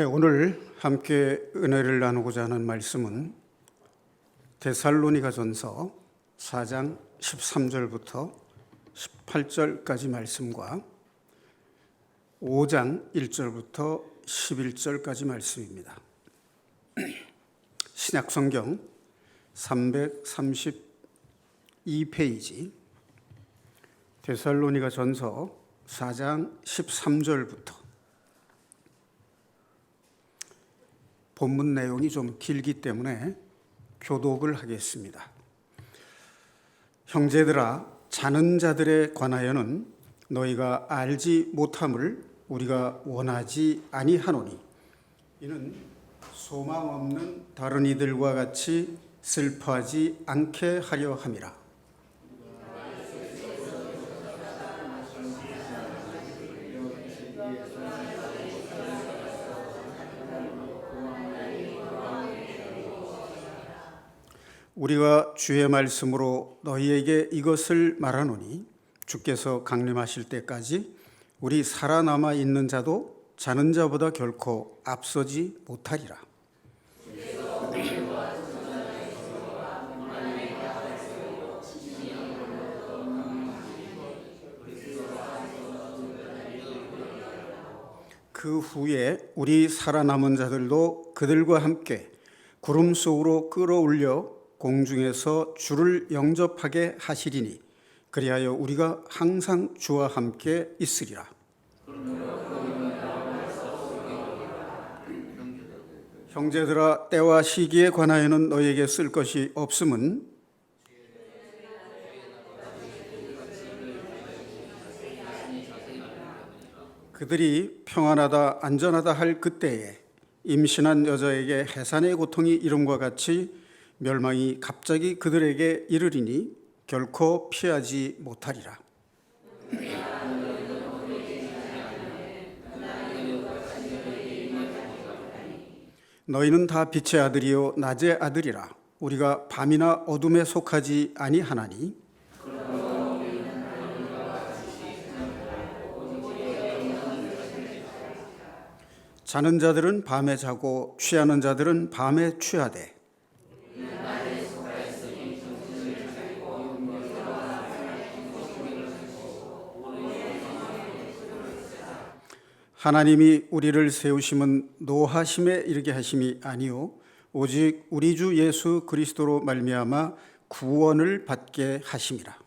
네, 오늘 함께 은혜를 나누고자 하는 말씀은 데살로니가전서 4장 13절부터 18절까지 말씀과 5장 1절부터 11절까지 말씀입니다. 신약성경 332페이지 데살로니가전서 4장 13절부터 본문 내용이 좀 길기 때문에 교독을 하겠습니다. 형제들아, 자는 자들에 관하여는 너희가 알지 못함을 우리가 원하지 아니하노니 이는 소망 없는 다른 이들과 같이 슬퍼하지 않게 하려 함이라. 우리가 주의 말씀으로 너희에게 이것을 말하노니 주께서 강림하실 때까지 우리 살아남아 있는 자도 자는 자보다 결코 앞서지 못하리라. 그 후에 우리 살아남은 자들도 그들과 함께 구름 속으로 끌어올려 공중에서 주를 영접하게 하시리니 그리하여 우리가 항상 주와 함께 있으리라. 형제들아, 때와 시기에 관하여는 너희에게 쓸 것이 없음은 그들이 평안하다 안전하다 할 그때에 임신한 여자에게 해산의 고통이 이름과 같이 멸망이 갑자기 그들에게 이르리니 결코 피하지 못하리라. 너희는 다 빛의 아들이요 낮의 아들이라. 우리가 밤이나 어둠에 속하지 아니하나니 자는 자들은 밤에 자고 취하는 자들은 밤에 취하되 하나님이 우리를 세우심은 노하심에 이르게 하심이 아니요 오직 우리 주 예수 그리스도로 말미암아 구원을 받게 하심이라.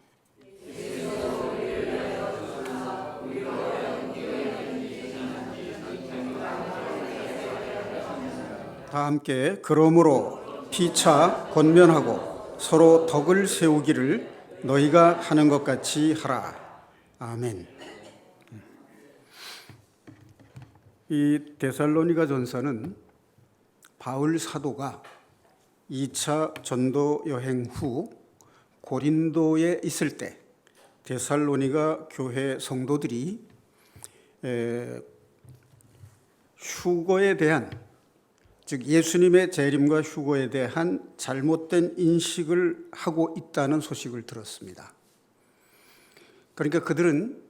다 함께 그러므로 피차 권면하고 서로 덕을 세우기를 너희가 하는 것 같이 하라. 아멘. 이 데살로니가 전서는 바울 사도가 2차 전도 여행 후 고린도에 있을 때 데살로니가 교회 성도들이 휴거에 대한, 즉 예수님의 재림과 휴거에 대한 잘못된 인식을 하고 있다는 소식을 들었습니다. 그러니까 그들은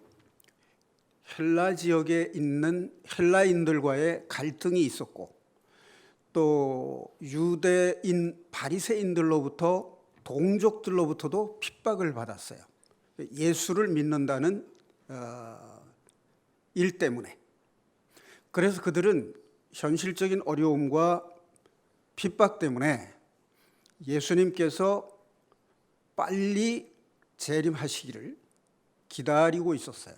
헬라 지역에 있는 헬라인들과의 갈등이 있었고 또 유대인 바리새인들로부터 동족들로부터도 핍박을 받았어요. 예수를 믿는다는 일 때문에. 그래서 그들은 현실적인 어려움과 핍박 때문에 예수님께서 빨리 재림하시기를 기다리고 있었어요.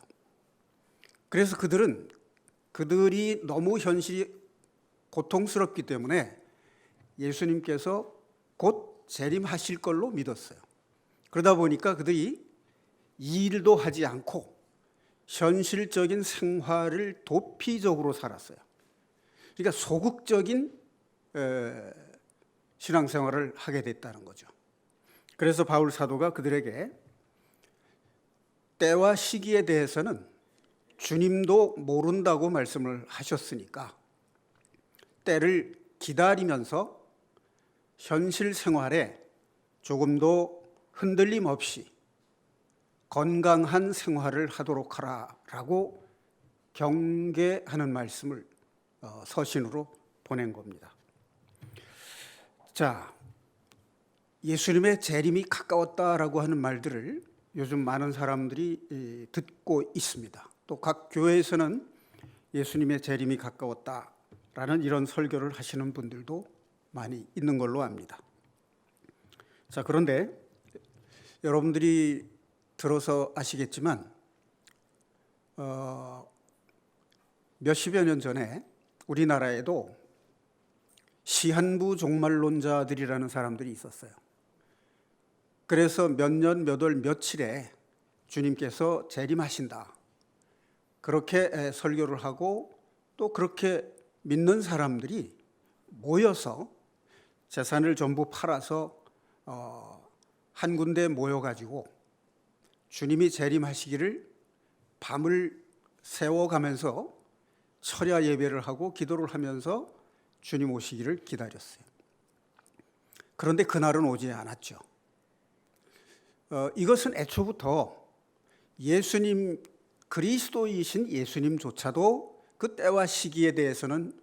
그래서 그들이 너무 현실이 고통스럽기 때문에 예수님께서 곧 재림하실 걸로 믿었어요. 그러다 보니까 그들이 일도 하지 않고 현실적인 생활을 도피적으로 살았어요. 그러니까 소극적인 신앙생활을 하게 됐다는 거죠. 그래서 바울 사도가 그들에게 때와 시기에 대해서는 주님도 모른다고 말씀을 하셨으니까 때를 기다리면서 현실 생활에 조금도 흔들림 없이 건강한 생활을 하도록 하라라고 경계하는 말씀을 서신으로 보낸 겁니다. 자, 예수님의 재림이 가까웠다라고 하는 말들을 요즘 많은 사람들이 듣고 있습니다. 또 각 교회에서는 예수님의 재림이 가까웠다라는 이런 설교를 하시는 분들도 많이 있는 걸로 압니다. 자, 그런데 여러분들이 들어서 아시겠지만 몇십여 년 전에 우리나라에도 시한부 종말론자들이라는 사람들이 있었어요. 그래서 몇 년, 몇 월, 며칠에 주님께서 재림하신다, 그렇게 설교를 하고 또 그렇게 믿는 사람들이 모여서 재산을 전부 팔아서 한 군데 모여가지고 주님이 재림하시기를 밤을 새워가면서 철야 예배를 하고 기도를 하면서 주님 오시기를 기다렸어요. 그런데 그날은 오지 않았죠. 이것은 애초부터 예수님, 그리스도이신 예수님조차도 그 때와 시기에 대해서는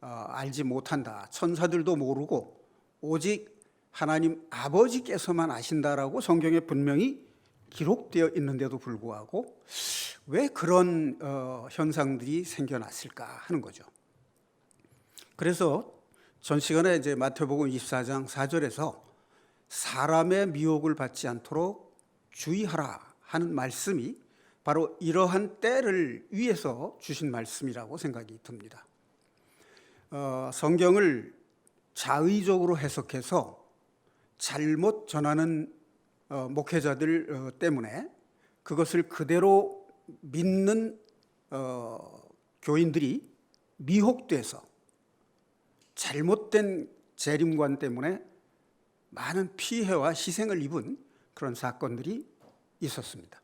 알지 못한다, 천사들도 모르고 오직 하나님 아버지께서만 아신다라고 성경에 분명히 기록되어 있는데도 불구하고 왜 그런 현상들이 생겨났을까 하는 거죠. 그래서 전 시간에 이제 마태복음 24장 4절에서 사람의 미혹을 받지 않도록 주의하라 하는 말씀이 바로 이러한 때를 위해서 주신 말씀이라고 생각이 듭니다. 성경을 자의적으로 해석해서 잘못 전하는 목회자들 때문에 그것을 그대로 믿는 교인들이 미혹돼서 잘못된 재림관 때문에 많은 피해와 희생을 입은 그런 사건들이 있었습니다.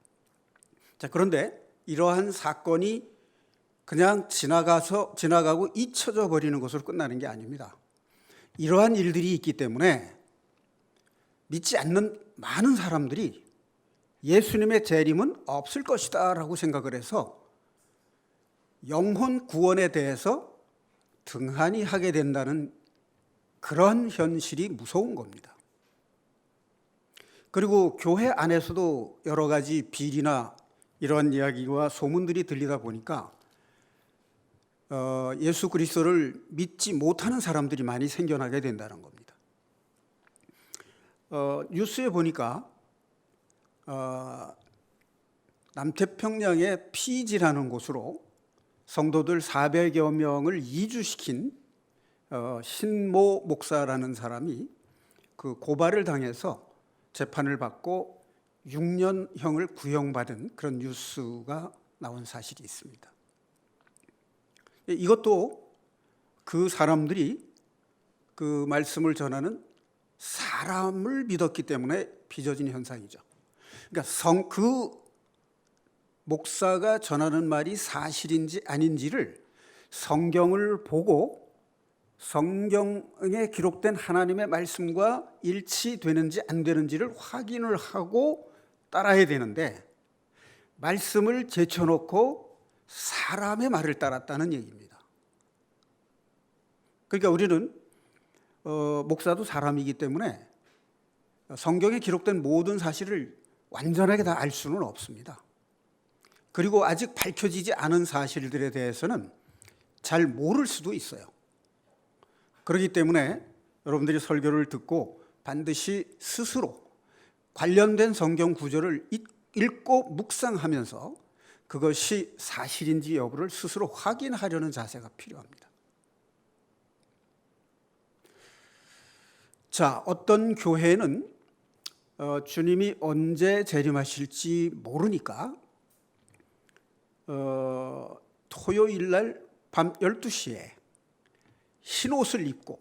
자, 그런데 이러한 사건이 그냥 지나가고 잊혀져 버리는 것으로 끝나는 게 아닙니다. 이러한 일들이 있기 때문에 믿지 않는 많은 사람들이 예수님의 재림은 없을 것이다 라고 생각을 해서 영혼 구원에 대해서 등한히 하게 된다는 그런 현실이 무서운 겁니다. 그리고 교회 안에서도 여러 가지 비리나 이런 이야기와 소문들이 들리다 보니까 예수 그리스도를 믿지 못하는 사람들이 많이 생겨나게 된다는 겁니다. 뉴스에 보니까 남태평양의 피지라는 곳으로 성도들 400여 명을 이주시킨 신모 목사라는 사람이 그 고발을 당해서 재판을 받고 6년형을 구형받은 그런 뉴스가 나온 사실이 있습니다. 이것도 그 사람들이 그 말씀을 전하는 사람을 믿었기 때문에 빚어진 현상이죠. 그러니까 그 목사가 전하는 말이 사실인지 아닌지를 성경을 보고 성경에 기록된 하나님의 말씀과 일치되는지 안 되는지를 확인을 하고 따라야 되는데 말씀을 제쳐놓고 사람의 말을 따랐다는 얘기입니다. 그러니까 우리는 목사도 사람이기 때문에 성경에 기록된 모든 사실을 완전하게 다 알 수는 없습니다. 그리고 아직 밝혀지지 않은 사실들에 대해서는 잘 모를 수도 있어요. 그렇기 때문에 여러분들이 설교를 듣고 반드시 스스로 관련된 성경 구절을 읽고 묵상하면서 그것이 사실인지 여부를 스스로 확인하려는 자세가 필요합니다. 자, 어떤 교회는 주님이 언제 재림하실지 모르니까 토요일 날 밤 12시에 흰 옷을 입고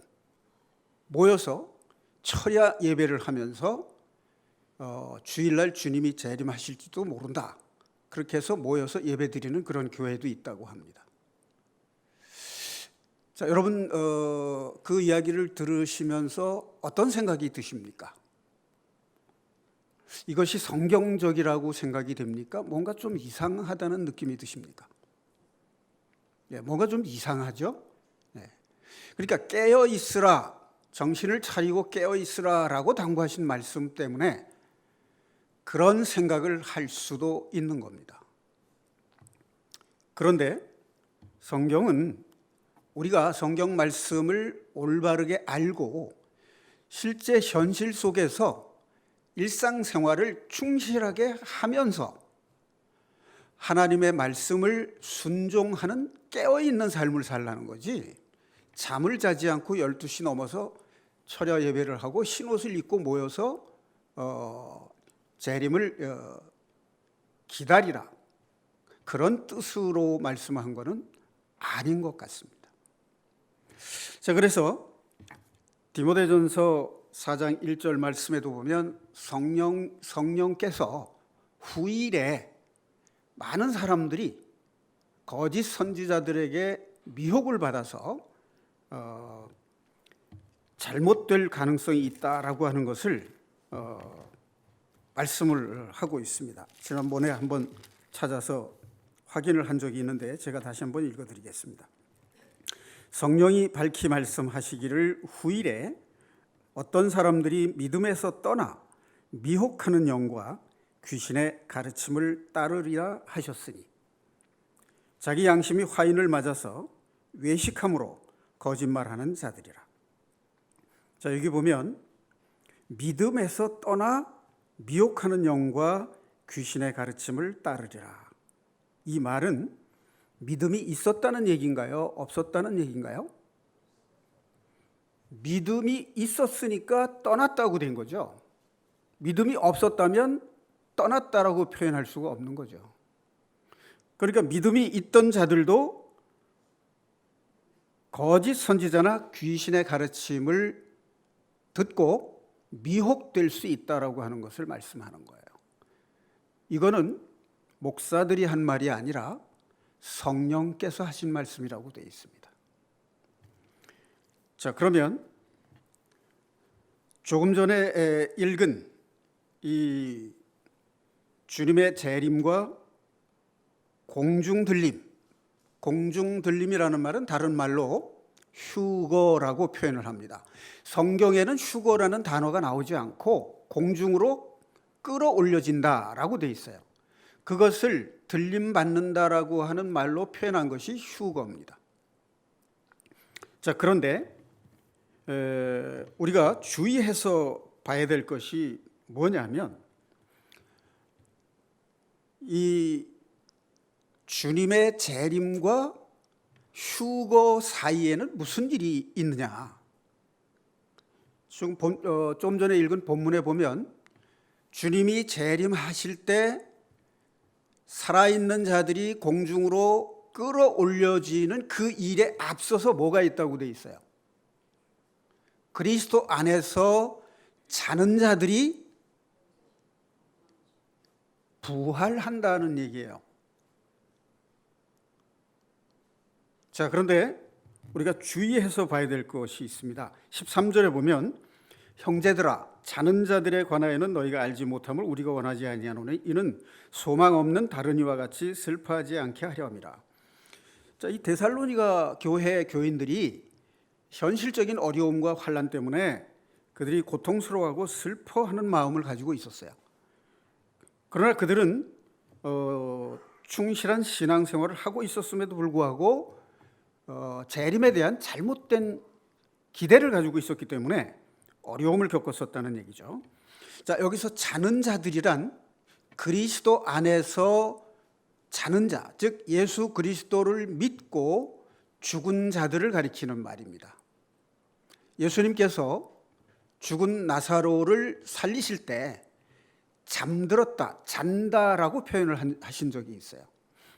모여서 철야 예배를 하면서 주일날 주님이 재림하실지도 모른다, 그렇게 해서 모여서 예배드리는 그런 교회도 있다고 합니다. 자, 여러분 그 이야기를 들으시면서 어떤 생각이 드십니까? 이것이 성경적이라고 생각이 됩니까? 뭔가 좀 이상하다는 느낌이 드십니까? 예, 뭔가 좀 이상하죠? 그러니까 깨어 있으라, 정신을 차리고 깨어 있으라라고 당부하신 말씀 때문에 그런 생각을 할 수도 있는 겁니다. 그런데 성경은 우리가 성경 말씀을 올바르게 알고 실제 현실 속에서 일상생활을 충실하게 하면서 하나님의 말씀을 순종하는 깨어있는 삶을 살라는 거지, 잠을 자지 않고 12시 넘어서 철야 예배를 하고 흰옷을 입고 모여서 재림을 기다리라, 그런 뜻으로 말씀한 것은 아닌 것 같습니다. 자, 그래서 디모데전서 4장 1절 말씀에도 보면 성령께서 후일에 많은 사람들이 거짓 선지자들에게 미혹을 받아서 잘못될 가능성이 있다라고 하는 것을 말씀을 하고 있습니다. 지난번에 한번 찾아서 확인을 한 적이 있는데 제가 다시 한번 읽어드리겠습니다. 성령이 밝히 말씀하시기를 후일에 어떤 사람들이 믿음에서 떠나 미혹하는 영과 귀신의 가르침을 따르리라 하셨으니 자기 양심이 화인을 맞아서 외식함으로 거짓말하는 자들이라. 자, 여기 보면 믿음에서 떠나 미혹하는 영과 귀신의 가르침을 따르리라. 이 말은 믿음이 있었다는 얘기인가요? 없었다는 얘기인가요? 믿음이 있었으니까 떠났다고 된 거죠. 믿음이 없었다면 떠났다라고 표현할 수가 없는 거죠. 그러니까 믿음이 있던 자들도 거짓 선지자나 귀신의 가르침을 듣고 미혹될 수 있다라고 하는 것을 말씀하는 거예요. 이거는 목사들이 한 말이 아니라 성령께서 하신 말씀이라고 되어 있습니다. 자, 그러면 조금 전에 읽은 이 주님의 재림과 공중들림이라는 말은 다른 말로 휴거라고 표현을 합니다. 성경에는 휴거라는 단어가 나오지 않고 공중으로 끌어올려진다라고 되어 있어요. 그것을 들림받는다라고 하는 말로 표현한 것이 휴거입니다. 자, 그런데 우리가 주의해서 봐야 될 것이 뭐냐면 이 주님의 재림과 휴거 사이에는 무슨 일이 있느냐. 좀 전에 읽은 본문에 보면 주님이 재림하실 때 살아있는 자들이 공중으로 끌어올려지는 그 일에 앞서서 뭐가 있다고 되어 있어요? 그리스도 안에서 자는 자들이 부활한다는 얘기예요. 자, 그런데 우리가 주의해서 봐야 될 것이 있습니다. 13절에 보면 형제들아, 자는 자들에 관하여는 너희가 알지 못함을 우리가 원하지 아니하노니 이는 소망 없는 다른 이와 같이 슬퍼하지 않게 하려 함이라. 자, 이 데살로니가 교회 교인들이 현실적인 어려움과 환난 때문에 그들이 고통스러워하고 슬퍼하는 마음을 가지고 있었어요. 그러나 그들은 충실한 신앙생활을 하고 있었음에도 불구하고 재림에 대한 잘못된 기대를 가지고 있었기 때문에 어려움을 겪었었다는 얘기죠. 자, 여기서 자는 자들이란 그리스도 안에서 자는 자, 즉 예수 그리스도를 믿고 죽은 자들을 가리키는 말입니다. 예수님께서 죽은 나사로를 살리실 때 잠들었다, 잔다라고 표현을 하신 적이 있어요.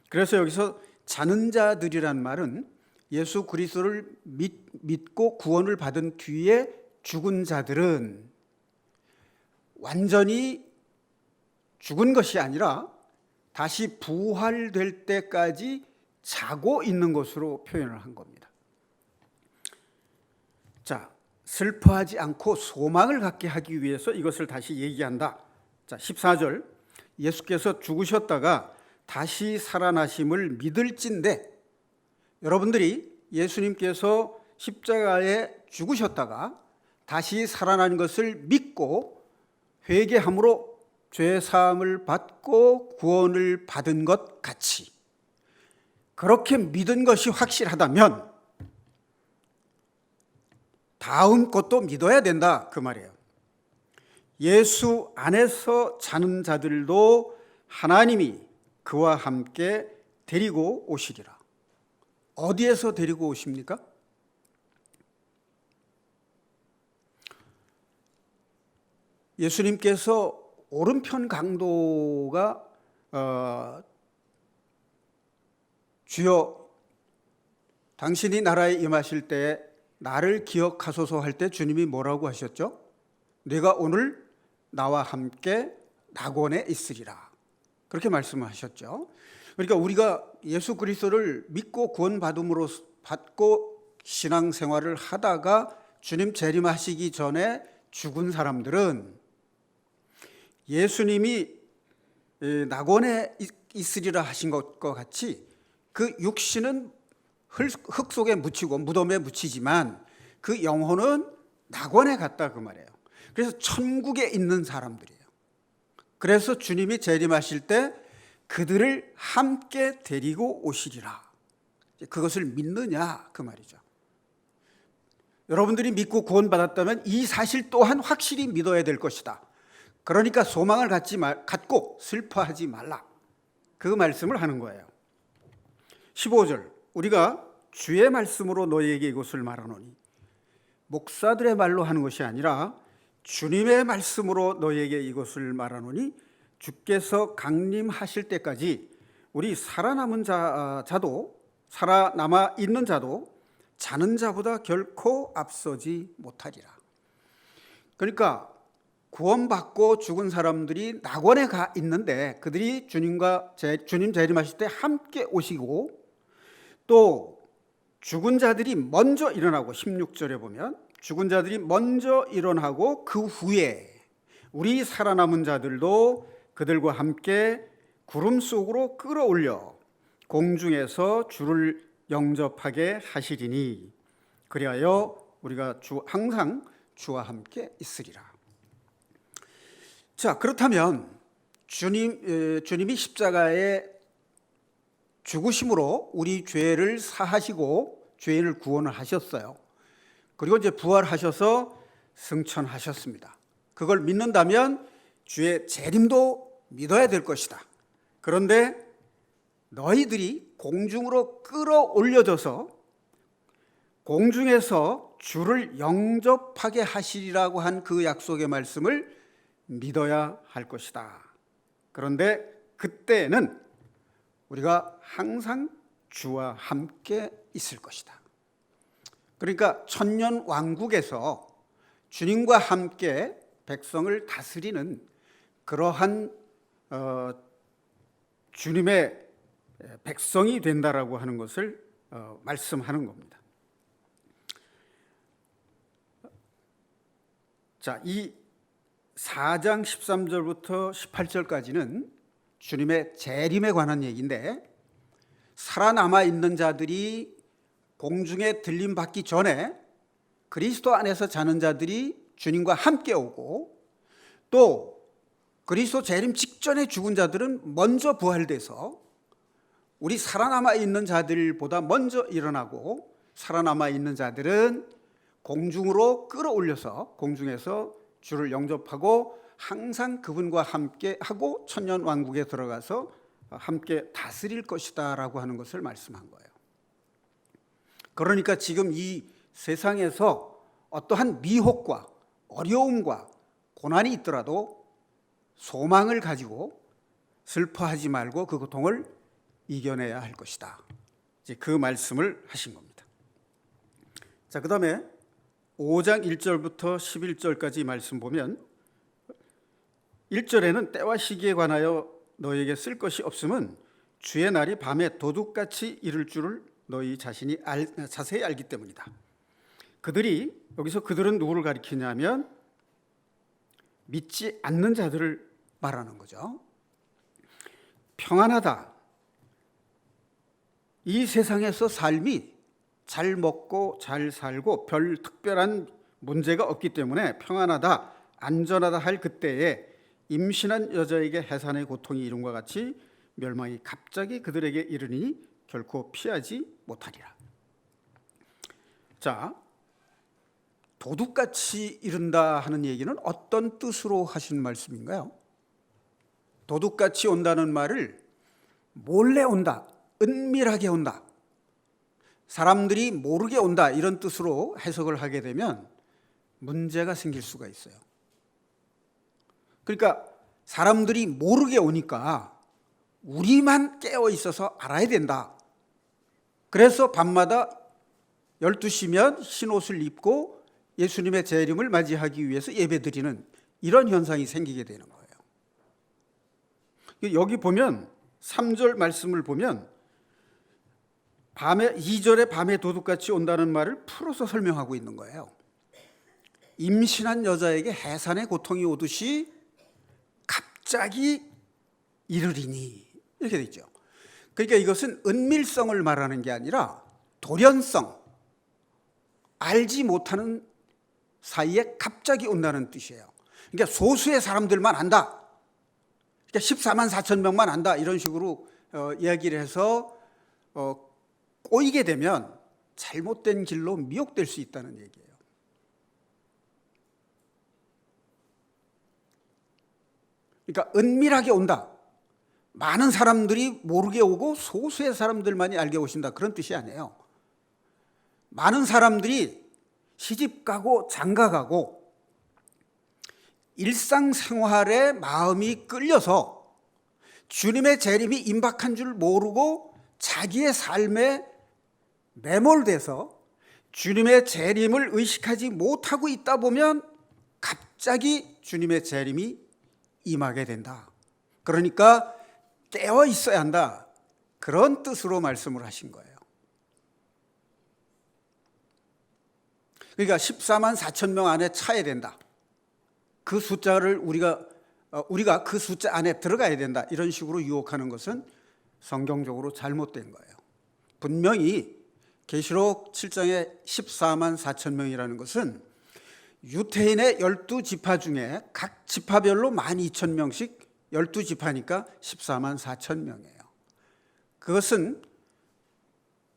그래서 여기서 자는 자들이란 말은 예수 그리스도를 믿고 구원을 받은 뒤에 죽은 자들은 완전히 죽은 것이 아니라 다시 부활될 때까지 자고 있는 것으로 표현을 한 겁니다. 자, 슬퍼하지 않고 소망을 갖게 하기 위해서 이것을 다시 얘기한다. 자, 14절, 예수께서 죽으셨다가 다시 살아나심을 믿을진데, 여러분들이 예수님께서 십자가에 죽으셨다가 다시 살아난 것을 믿고 회개함으로 죄 사함을 받고 구원을 받은 것 같이 그렇게 믿은 것이 확실하다면 다음 것도 믿어야 된다 그 말이에요. 예수 안에서 자는 자들도 하나님이 그와 함께 데리고 오시리라. 어디에서 데리고 오십니까? 예수님께서 오른편 강도가 주여 당신이 나라에 임하실 때 나를 기억하소서 할 때 주님이 뭐라고 하셨죠? 내가 오늘 나와 함께 낙원에 있으리라. 그렇게 말씀하셨죠. 그러니까 우리가 예수 그리스도를 믿고 구원받음으로 받고 신앙생활을 하다가 주님 재림하시기 전에 죽은 사람들은 예수님이 낙원에 있으리라 하신 것과 같이 그 육신은 흙 속에 묻히고 무덤에 묻히지만 그 영혼은 낙원에 갔다 그 말이에요. 그래서 천국에 있는 사람들이에요. 그래서 주님이 재림하실 때 그들을 함께 데리고 오시리라. 그것을 믿느냐 그 말이죠. 여러분들이 믿고 구원받았다면 이 사실 또한 확실히 믿어야 될 것이다. 그러니까 소망을 갖고 슬퍼하지 말라. 그 말씀을 하는 거예요. 15절 우리가 주의 말씀으로 너희에게 이것을 말하노니 목사들의 말로 하는 것이 아니라 주님의 말씀으로 너희에게 이것을 말하노니 주께서 강림하실 때까지 우리 살아남은 자도 살아남아 있는 자도 자는 자보다 결코 앞서지 못하리라. 그러니까 구원받고 죽은 사람들이 낙원에 가 있는데 그들이 주님 재림하실 때 함께 오시고 또 죽은 자들이 먼저 일어나고 16절에 보면 죽은 자들이 먼저 일어나고 그 후에 우리 살아남은 자들도 그들과 함께 구름 속으로 끌어올려 공중에서 주를 영접하게 하시리니 그리하여 우리가 항상 주와 함께 있으리라. 자, 그렇다면 주님이 십자가에 죽으심으로 우리 죄를 사하시고 죄인을 구원을 하셨어요. 그리고 이제 부활하셔서 승천하셨습니다. 그걸 믿는다면 주의 재림도 믿어야 될 것이다. 그런데 너희들이 공중으로 끌어올려져서 공중에서 주를 영접하게 하시리라고 한 그 약속의 말씀을 믿어야 할 것이다. 그런데 그때는 우리가 항상 주와 함께 있을 것이다. 그러니까 천년 왕국에서 주님과 함께 백성을 다스리는 그러한 주님의 백성이 된다라고 하는 것을 말씀하는 겁니다. 자, 이 4장 13절부터 18절까지는 주님의 재림에 관한 얘기인데 살아남아 있는 자들이 공중에 들림받기 전에 그리스도 안에서 자는 자들이 주님과 함께 오고 또 그리스도 재림 직전에 죽은 자들은 먼저 부활돼서 우리 살아남아 있는 자들보다 먼저 일어나고 살아남아 있는 자들은 공중으로 끌어올려서 공중에서 주를 영접하고 항상 그분과 함께 하고 천년 왕국에 들어가서 함께 다스릴 것이다라고 하는 것을 말씀한 거예요. 그러니까 지금 이 세상에서 어떠한 미혹과 어려움과 고난이 있더라도 소망을 가지고 슬퍼하지 말고 그 고통을 이겨내야 할 것이다. 이제 그 말씀을 하신 겁니다. 자, 그다음에 5장 1절부터 11절까지 말씀 보면 1절에는 때와 시기에 관하여 너희에게 쓸 것이 없음은 주의 날이 밤에 도둑같이 이를 줄을 너희 자신이 자세히 알기 때문이다. 여기서 그들은 누구를 가리키냐면 믿지 않는 자들을 말하는 거죠. 평안하다. 이 세상에서 삶이 잘 먹고 잘 살고 별 특별한 문제가 없기 때문에 평안하다, 안전하다 할 그때에 임신한 여자에게 해산의 고통이 이룬과 같이 멸망이 갑자기 그들에게 이르니 결코 피하지 못하리라. 자, 도둑같이 이른다 하는 얘기는 어떤 뜻으로 하신 말씀인가요? 도둑같이 온다는 말을 몰래 온다, 은밀하게 온다, 사람들이 모르게 온다 이런 뜻으로 해석을 하게 되면 문제가 생길 수가 있어요. 그러니까 사람들이 모르게 오니까 우리만 깨어 있어서 알아야 된다. 그래서 밤마다 12시면 흰옷을 입고 예수님의 재림을 맞이하기 위해서 예배드리는 이런 현상이 생기게 되는 거예요. 여기 보면 3절 말씀을 보면 2절에 밤에 도둑같이 온다는 말을 풀어서 설명하고 있는 거예요. 임신한 여자에게 해산의 고통이 오듯이 갑자기 이르리니 이렇게 돼 있죠. 그러니까 이것은 은밀성을 말하는 게 아니라 돌연성, 알지 못하는 사이에 갑자기 온다는 뜻이에요. 그러니까 소수의 사람들만 안다. 그러니까 14만 4천 명만 안다. 이런 식으로 이야기를 해서 꼬이게 되면 잘못된 길로 미혹될 수 있다는 얘기예요. 그러니까 은밀하게 온다. 많은 사람들이 모르게 오고 소수의 사람들만이 알게 오신다. 그런 뜻이 아니에요. 많은 사람들이 시집가고 장가가고 일상생활에 마음이 끌려서 주님의 재림이 임박한 줄 모르고 자기의 삶에 매몰돼서 주님의 재림을 의식하지 못하고 있다 보면 갑자기 주님의 재림이 임하게 된다. 그러니까 깨어 있어야 한다. 그런 뜻으로 말씀을 하신 거예요. 그러니까 14만 4천 명 안에 차야 된다. 그 숫자를 우리가 그 숫자 안에 들어가야 된다. 이런 식으로 유혹하는 것은 성경적으로 잘못된 거예요. 분명히 계시록 7장에 14만 4천 명이라는 것은 유태인의 12지파 중에 각 지파별로 12,000명씩 12지파니까 14만 4천 명이에요. 그것은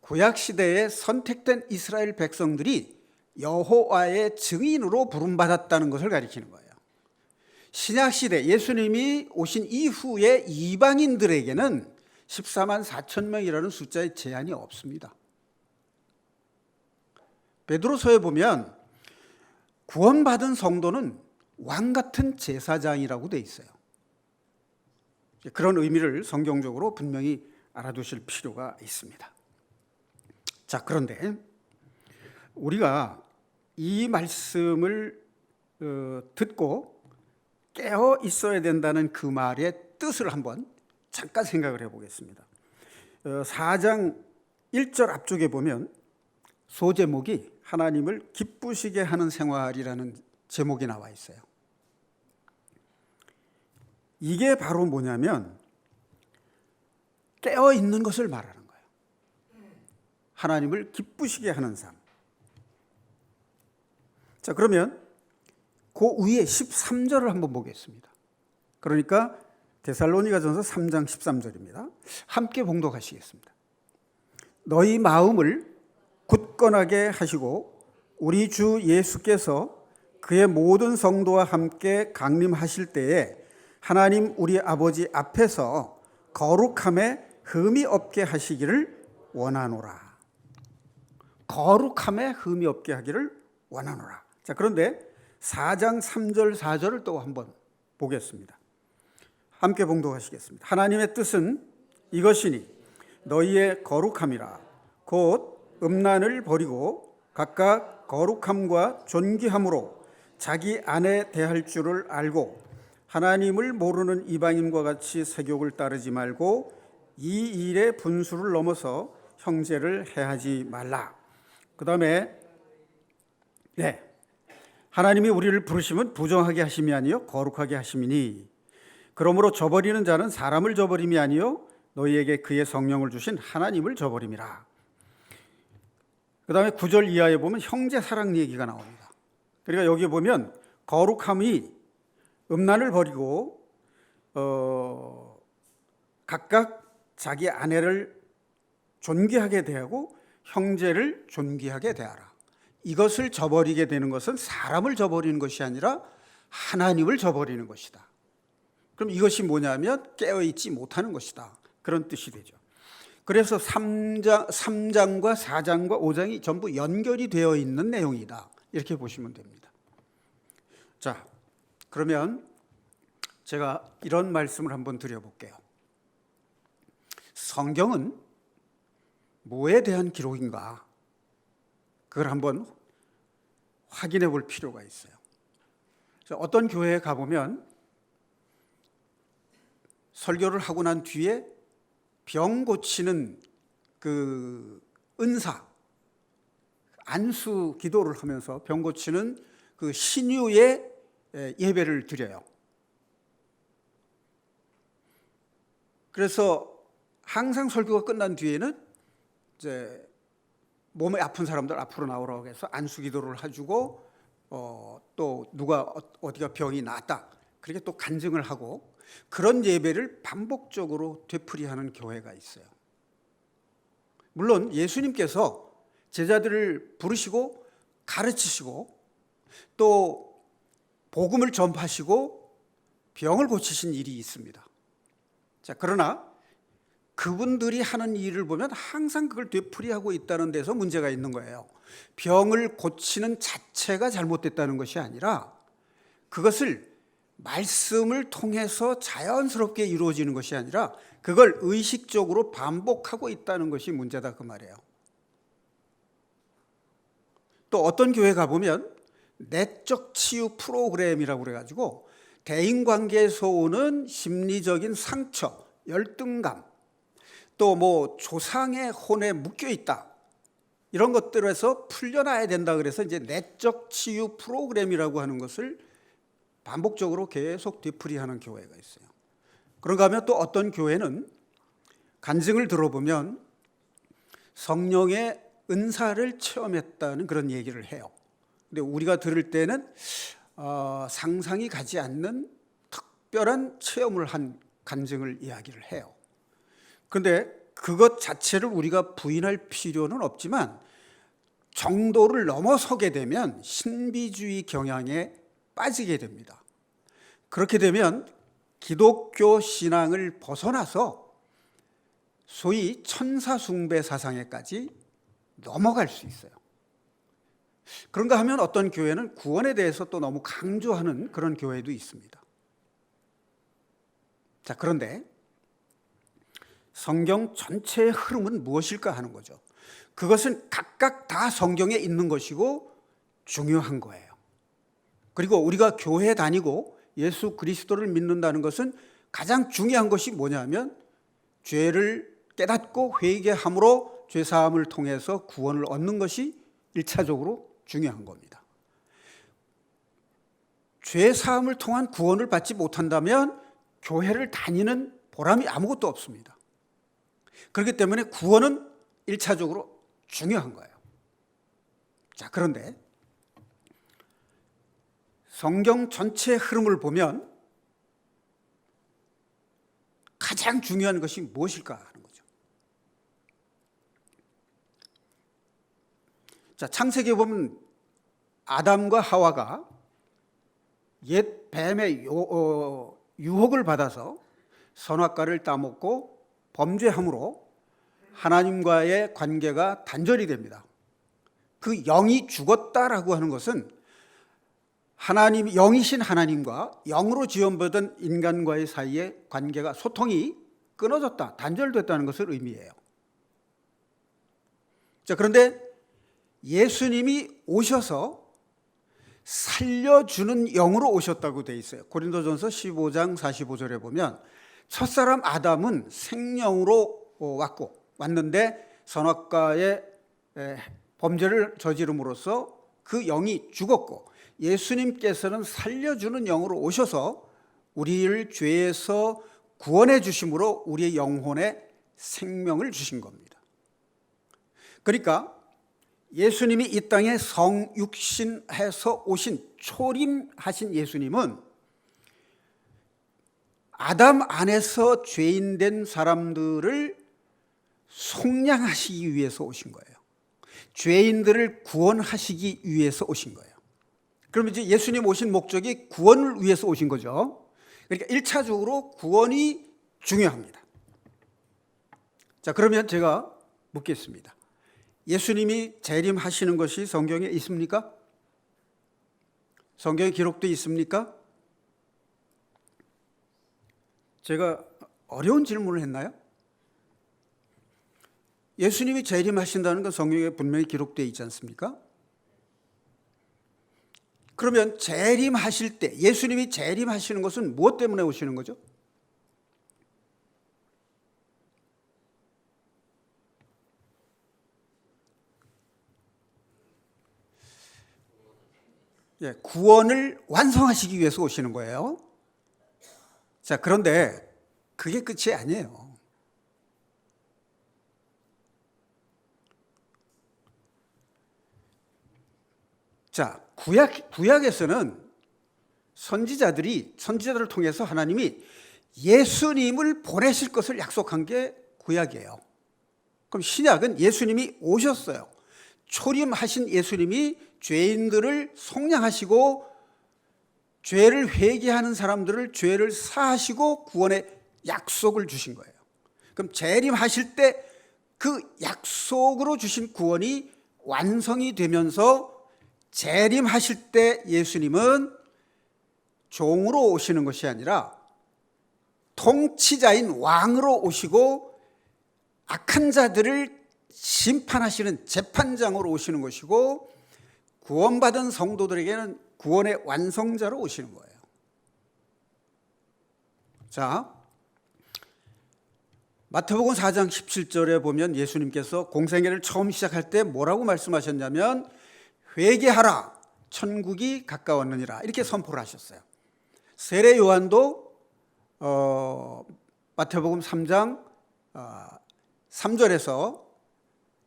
구약시대에 선택된 이스라엘 백성들이 여호와의 증인으로 부름받았다는 것을 가리키는 거예요. 신약시대 예수님이 오신 이후에 이방인들에게는 14만 4천 명이라는 숫자의 제한이 없습니다. 베드로서에 보면 구원받은 성도는 왕 같은 제사장이라고 돼 있어요. 그런 의미를 성경적으로 분명히 알아두실 필요가 있습니다. 자, 그런데 우리가 이 말씀을 듣고 깨어 있어야 된다는 그 말의 뜻을 한번 잠깐 생각을 해보겠습니다. 4장 1절 앞쪽에 보면 소제목이 하나님을 기쁘시게 하는 생활이라는 제목이 나와 있어요. 이게 바로 뭐냐면 깨어 있는 것을 말하는 거예요. 하나님을 기쁘시게 하는 삶. 자, 그러면 그 위에 13절을 한번 보겠습니다. 그러니까 데살로니가전서 3장 13절입니다. 함께 봉독하시겠습니다. 너희 마음을 굳건하게 하시고 우리 주 예수께서 그의 모든 성도와 함께 강림하실 때에 하나님 우리 아버지 앞에서 거룩함에 흠이 없게 하시기를 원하노라. 거룩함에 흠이 없게 하기를 원하노라. 자, 그런데 4장 3절 4절을 또 한번 보겠습니다. 함께 봉독하시겠습니다. 하나님의 뜻은 이것이니 너희의 거룩함이라. 곧 음란을 버리고 각각 거룩함과 존귀함으로 자기 아내 대할 줄을 알고 하나님을 모르는 이방인과 같이 세욕을 따르지 말고 이 일의 분수를 넘어서 형제를 해하지 말라. 그 다음에 하나님이 우리를 부르심은 부정하게 하심이 아니요 거룩하게 하심이니 그러므로 저버리는 자는 사람을 저버림이 아니요 너희에게 그의 성령을 주신 하나님을 저버림이라. 그 다음에 9절 이하에 보면 형제 사랑 얘기가 나옵니다. 그러니까 여기 보면 거룩함이 음란을 버리고 각각 자기 아내를 존귀하게 대하고 형제를 존귀하게 대하라. 이것을 저버리게 되는 것은 사람을 저버리는 것이 아니라 하나님을 저버리는 것이다. 그럼 이것이 뭐냐면 깨어있지 못하는 것이다. 그런 뜻이 되죠. 그래서 3장과 4장과 5장이 전부 연결이 되어 있는 내용이다. 이렇게 보시면 됩니다. 자, 그러면 제가 이런 말씀을 한번 드려볼게요. 성경은 뭐에 대한 기록인가? 그걸 한번 확인해 볼 필요가 있어요. 어떤 교회에 가보면 설교를 하고 난 뒤에 병 고치는 그 은사, 안수 기도를 하면서 병 고치는 그 신유의 예배를 드려요. 그래서 항상 설교가 끝난 뒤에는 이제 몸에 아픈 사람들 앞으로 나오라고 해서 안수 기도를 해주고 또 누가 어디가 병이 낫다 그렇게 또 간증을 하고 그런 예배를 반복적으로 되풀이하는 교회가 있어요. 물론 예수님께서 제자들을 부르시고 가르치시고 또 복음을 전파하시고 병을 고치신 일이 있습니다. 자, 그러나 그분들이 하는 일을 보면 항상 그걸 되풀이하고 있다는 데서 문제가 있는 거예요. 병을 고치는 자체가 잘못됐다는 것이 아니라 그것을 말씀을 통해서 자연스럽게 이루어지는 것이 아니라 그걸 의식적으로 반복하고 있다는 것이 문제다 그 말이에요. 또 어떤 교회 가보면 내적 치유 프로그램이라고 그래가지고 대인관계에서 오는 심리적인 상처, 열등감, 또 뭐 조상의 혼에 묶여 있다 이런 것들에서 풀려나야 된다 그래서 이제 내적 치유 프로그램이라고 하는 것을 반복적으로 계속 되풀이하는 교회가 있어요. 그런가 하면 또 어떤 교회는 간증을 들어보면 성령의 은사를 체험했다는 그런 얘기를 해요. 근데 우리가 들을 때는 상상이 가지 않는 특별한 체험을 한 간증을 이야기를 해요. 그런데 그것 자체를 우리가 부인할 필요는 없지만 정도를 넘어서게 되면 신비주의 경향에 빠지게 됩니다. 그렇게 되면 기독교 신앙을 벗어나서 소위 천사 숭배 사상에까지 넘어갈 수 있어요. 그런가 하면 어떤 교회는 구원에 대해서 또 너무 강조하는 그런 교회도 있습니다. 자, 그런데 성경 전체의 흐름은 무엇일까 하는 거죠. 그것은 각각 다 성경에 있는 것이고 중요한 거예요. 그리고 우리가 교회에 다니고 예수 그리스도를 믿는다는 것은 가장 중요한 것이 뭐냐면 죄를 깨닫고 회개함으로 죄사함을 통해서 구원을 얻는 것이 1차적으로 중요한 겁니다. 죄사함을 통한 구원을 받지 못한다면 교회를 다니는 보람이 아무것도 없습니다. 그렇기 때문에 구원은 1차적으로 중요한 거예요. 자, 그런데 성경 전체의 흐름을 보면 가장 중요한 것이 무엇일까 하는 거죠. 자, 창세기에 보면 아담과 하와가 옛 뱀의 유혹을 받아서 선악과를 따먹고 범죄함으로 하나님과의 관계가 단절이 됩니다. 그 영이 죽었다라고 하는 것은 하나님, 영이신 하나님과 영으로 지원받은 인간과의 사이의 관계가 소통이 끊어졌다, 단절됐다는 것을 의미해요. 자, 그런데 예수님이 오셔서 살려주는 영으로 오셨다고 되어 있어요. 고린도전서 15장 45절에 보면 첫사람 아담은 생명으로 왔는데 선악과의 범죄를 저지름으로써 그 영이 죽었고 예수님께서는 살려주는 영으로 오셔서 우리를 죄에서 구원해 주심으로 우리의 영혼에 생명을 주신 겁니다. 그러니까 예수님이 이 땅에 성육신해서 오신 초림하신 예수님은 아담 안에서 죄인된 사람들을 속량하시기 위해서 오신 거예요. 죄인들을 구원하시기 위해서 오신 거예요. 그러면 이제 예수님 오신 목적이 구원을 위해서 오신 거죠. 그러니까 1차적으로 구원이 중요합니다. 자, 그러면 제가 묻겠습니다. 예수님이 재림하시는 것이 성경에 있습니까? 성경에 기록되어 있습니까? 제가 어려운 질문을 했나요? 예수님이 재림하신다는 건 성경에 분명히 기록되어 있지 않습니까? 그러면 재림하실 때, 예수님이 재림하시는 것은 무엇 때문에 오시는 거죠? 구원을 완성하시기 위해서 오시는 거예요. 자, 그런데 그게 끝이 아니에요. 자, 구약에서는 선지자들을 통해서 하나님이 예수님을 보내실 것을 약속한 게 구약이에요. 그럼 신약은 예수님이 오셨어요. 초림하신 예수님이 죄인들을 속량하시고 죄를 회개하는 사람들을 죄를 사하시고 구원의 약속을 주신 거예요. 그럼 재림하실 때 그 약속으로 주신 구원이 완성이 되면서 재림하실 때 예수님은 종으로 오시는 것이 아니라 통치자인 왕으로 오시고 악한 자들을 심판하시는 재판장으로 오시는 것이고 구원받은 성도들에게는 구원의 완성자로 오시는 거예요. 자, 마태복음 4장 17절에 보면 예수님께서 공생애를 처음 시작할 때 뭐라고 말씀하셨냐면 회개하라 천국이 가까웠느니라 이렇게 선포를 하셨어요. 세례 요한도 마태복음 3장 3절에서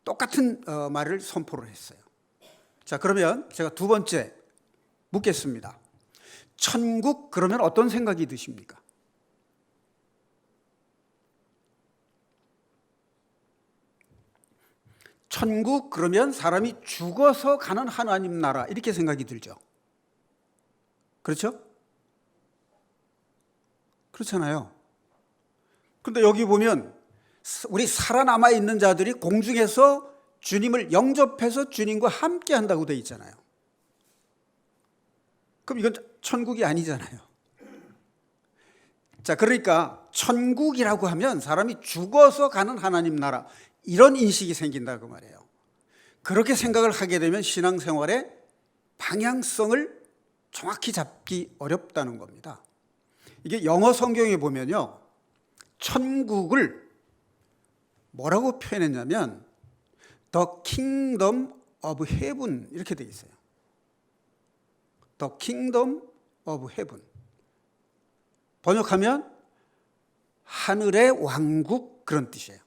똑같은 말을 선포를 했어요. 자, 그러면 제가 두 번째 묻겠습니다. 천국 그러면 어떤 생각이 드십니까? 천국 그러면 사람이 죽어서 가는 하나님 나라 이렇게 생각이 들죠. 그렇죠? 그렇잖아요. 그런데 여기 보면 우리 살아남아 있는 자들이 공중에서 주님을 영접해서 주님과 함께 한다고 되어 있잖아요. 그럼 이건 천국이 아니잖아요. 자, 그러니까 천국이라고 하면 사람이 죽어서 가는 하나님 나라 이런 인식이 생긴다고 말이에요. 그렇게 생각을 하게 되면 신앙생활의 방향성을 정확히 잡기 어렵다는 겁니다. 이게 영어 성경에 보면요, 천국을 뭐라고 표현했냐면 The Kingdom of Heaven 이렇게 되어 있어요. The Kingdom of Heaven. 번역하면 하늘의 왕국 그런 뜻이에요.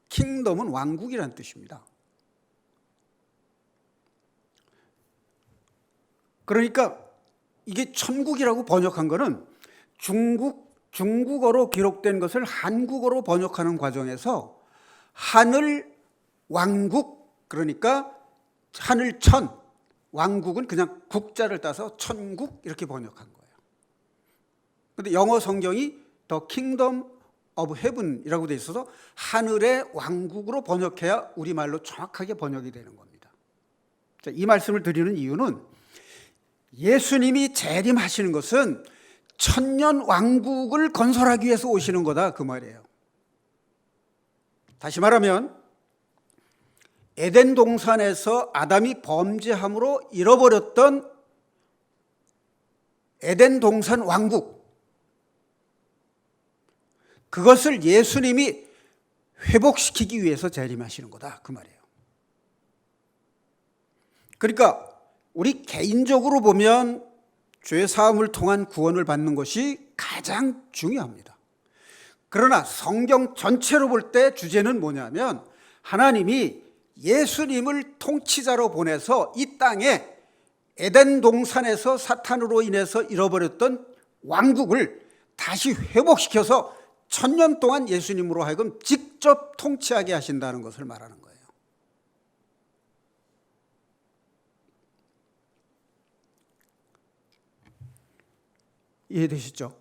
킹덤은 왕국이라는 뜻입니다. 그러니까 이게 천국이라고 번역한 거는 중국어로 기록된 것을 한국어로 번역하는 과정에서 하늘 왕국, 그러니까 하늘천, 왕국은 그냥 국자를 따서 천국 이렇게 번역한 거예요. 그런데 영어 성경이 The Kingdom of Heaven이라고 되어 있어서 하늘의 왕국으로 번역해야 우리말로 정확하게 번역이 되는 겁니다. 자, 이 말씀을 드리는 이유는 예수님이 재림하시는 것은 천년 왕국을 건설하기 위해서 오시는 거다 그 말이에요. 다시 말하면 에덴 동산에서 아담이 범죄함으로 잃어버렸던 에덴 동산 왕국, 그것을 예수님이 회복시키기 위해서 재림하시는 거다 그 말이에요. 그러니까 우리 개인적으로 보면 죄 사함을 통한 구원을 받는 것이 가장 중요합니다. 그러나 성경 전체로 볼 때 주제는 뭐냐면 하나님이 예수님을 통치자로 보내서 이 땅에 에덴 동산에서 사탄으로 인해서 잃어버렸던 왕국을 다시 회복시켜서 1000년 동안 예수님으로 하여금 직접 통치하게 하신다는 것을 말하는 거예요. 이해되시죠?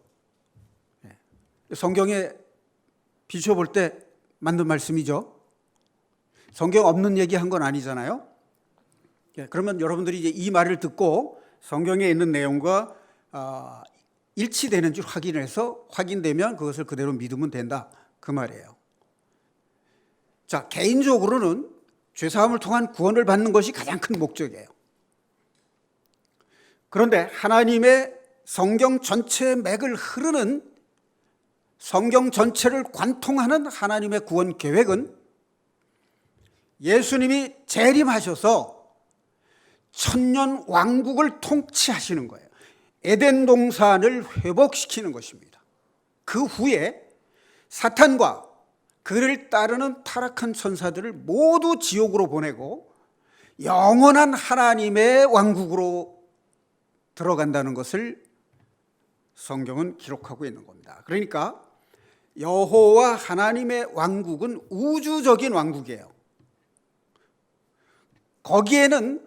성경에 비춰볼 때 맞는 말씀이죠. 성경 없는 얘기한 건 아니잖아요. 그러면 여러분들이 이제 이 말을 듣고 성경에 있는 내용과 일치되는 줄 확인해서 확인되면 그것을 그대로 믿으면 된다, 그 말이에요. 자, 개인적으로는 죄사함을 통한 구원을 받는 것이 가장 큰 목적이에요. 그런데 하나님의 성경 전체의 맥을 흐르는, 성경 전체를 관통하는 하나님의 구원 계획은 예수님이 재림하셔서 1000년 왕국을 통치하시는 거예요. 에덴 동산을 회복시키는 것입니다. 그 후에 사탄과 그를 따르는 타락한 천사들을 모두 지옥으로 보내고 영원한 하나님의 왕국으로 들어간다는 것을 성경은 기록하고 있는 겁니다. 그러니까 여호와 하나님의 왕국은 우주적인 왕국이에요. 거기에는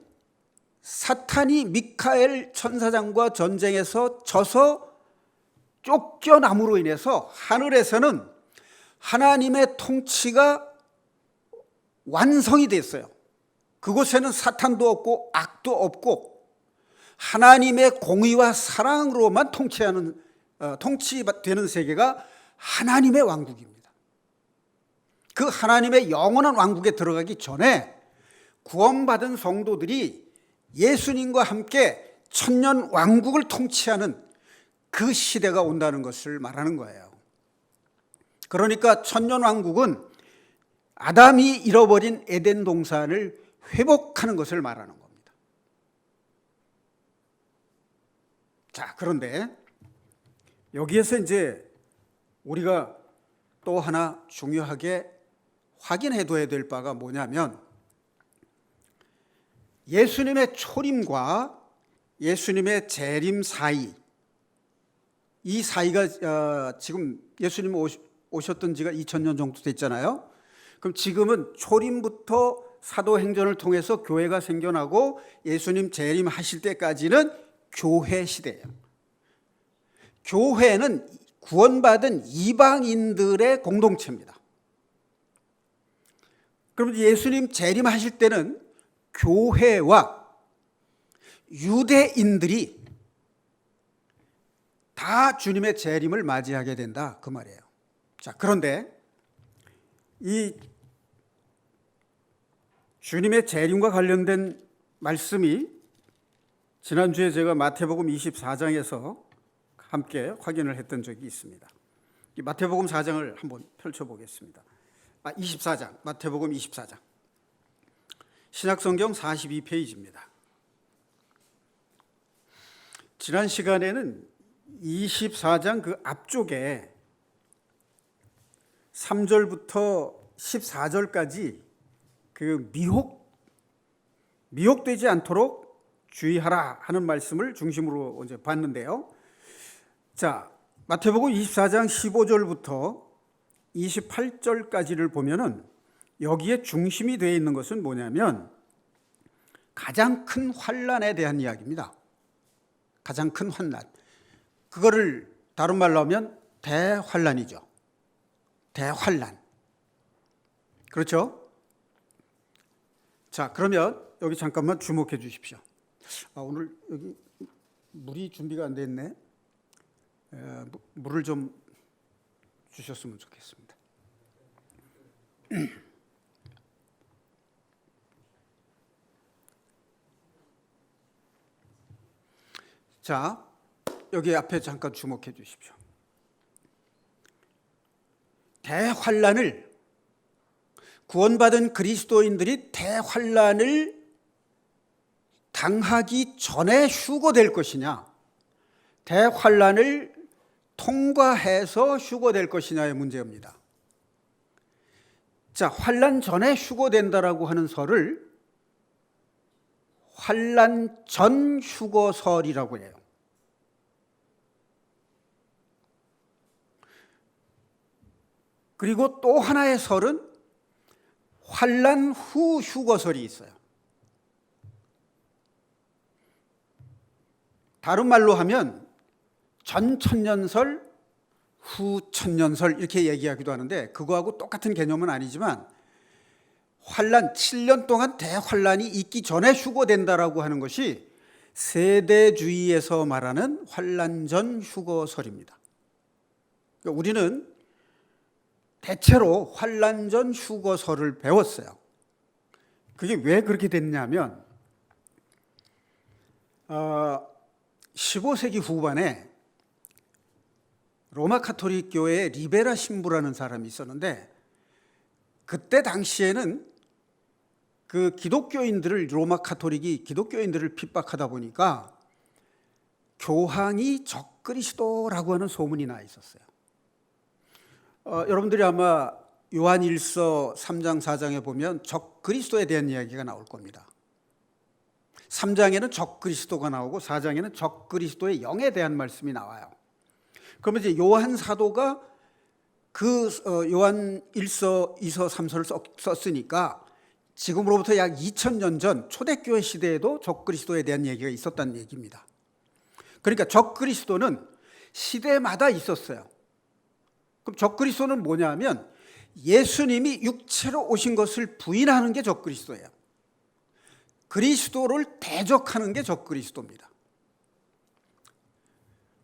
사탄이 미카엘 천사장과 전쟁에서 져서 쫓겨남으로 인해서 하늘에서는 하나님의 통치가 완성이 됐어요. 그곳에는 사탄도 없고 악도 없고 하나님의 공의와 사랑으로만 통치되는 세계가 하나님의 왕국입니다. 그 하나님의 영원한 왕국에 들어가기 전에 구원받은 성도들이 예수님과 함께 1000년 왕국을 통치하는 그 시대가 온다는 것을 말하는 거예요. 그러니까 1000년 왕국은 아담이 잃어버린 에덴 동산을 회복하는 것을 말하는 겁니다. 자, 그런데 여기에서 이제 우리가 또 하나 중요하게 확인해 둬야 될 바가 뭐냐면, 예수님의 초림과 예수님의 재림 사이, 이 사이가 지금 예수님 오셨던 지가 2000년 정도 됐잖아요. 그럼 지금은 초림부터 사도행전을 통해서 교회가 생겨나고 예수님 재림하실 때까지는 교회 시대예요. 교회는 구원받은 이방인들의 공동체입니다. 그럼 예수님 재림하실 때는 교회와 유대인들이 다 주님의 재림을 맞이하게 된다, 그 말이에요. 자, 그런데 이 주님의 재림과 관련된 말씀이 지난주에 제가 마태복음 24장에서 함께 확인을 했던 적이 있습니다. 이 마태복음 4장을 한번 펼쳐보겠습니다. 24장, 마태복음 24장. 신약성경 42페이지입니다. 지난 시간에는 24장 그 앞쪽에 3절부터 14절까지 그 미혹되지 않도록 주의하라 하는 말씀을 중심으로 이제 봤는데요. 자, 마태복음 24장 15절부터 28절까지를 보면은 여기에 중심이 되어 있는 것은 뭐냐면 가장 큰 환난에 대한 이야기입니다. 가장 큰 환난. 그거를 다른 말로 하면 대환난이죠. 대환난. 그렇죠? 자, 그러면 여기 잠깐만 주목해 주십시오. 오늘 여기 물이 준비가 안 됐네. 물을 좀 주셨으면 좋겠습니다. 자, 여기 앞에 잠깐 주목해 주십시오. 대환난을, 구원받은 그리스도인들이 대환난을 당하기 전에 휴거될 것이냐, 대환난을 통과해서 휴거될 것이냐의 문제입니다. 자, 환난 전에 휴거된다라고 하는 설을 환난 전 휴거설이라고 해요. 그리고 또 하나의 설은 환난 후 휴거설이 있어요. 다른 말로 하면 전 천년설, 후 천년설 이렇게 얘기하기도 하는데 그거하고 똑같은 개념은 아니지만 환난 7년 동안 대환란이 있기 전에 휴거된다라고 하는 것이 세대주의에서 말하는 환난 전 휴거설입니다. 그러니까 우리는 대체로 환난 전 휴거설을 배웠어요. 그게 왜 그렇게 됐냐면 15세기 후반에 로마 카톨릭 교회에 리베라 신부라는 사람이 있었는데 그때 당시에는 그 기독교인들을 로마 카톨릭이 기독교인들을 핍박하다 보니까 교황이 적그리스도라고 하는 소문이 나 있었어요. 여러분들이 아마 요한일서 3장 4장에 보면 적그리스도에 대한 이야기가 나올 겁니다. 3장에는 적그리스도가 나오고 4장에는 적그리스도의 영에 대한 말씀이 나와요. 그러면 이제 요한 사도가 그 요한 1서, 2서, 3서를 썼으니까 지금으로부터 약 2000년 전 초대교회 시대에도 적그리스도에 대한 얘기가 있었다는 얘기입니다. 그러니까 적그리스도는 시대마다 있었어요. 그럼 적그리스도는 뭐냐면 예수님이 육체로 오신 것을 부인하는 게 적그리스도예요. 그리스도를 대적하는 게 적그리스도입니다.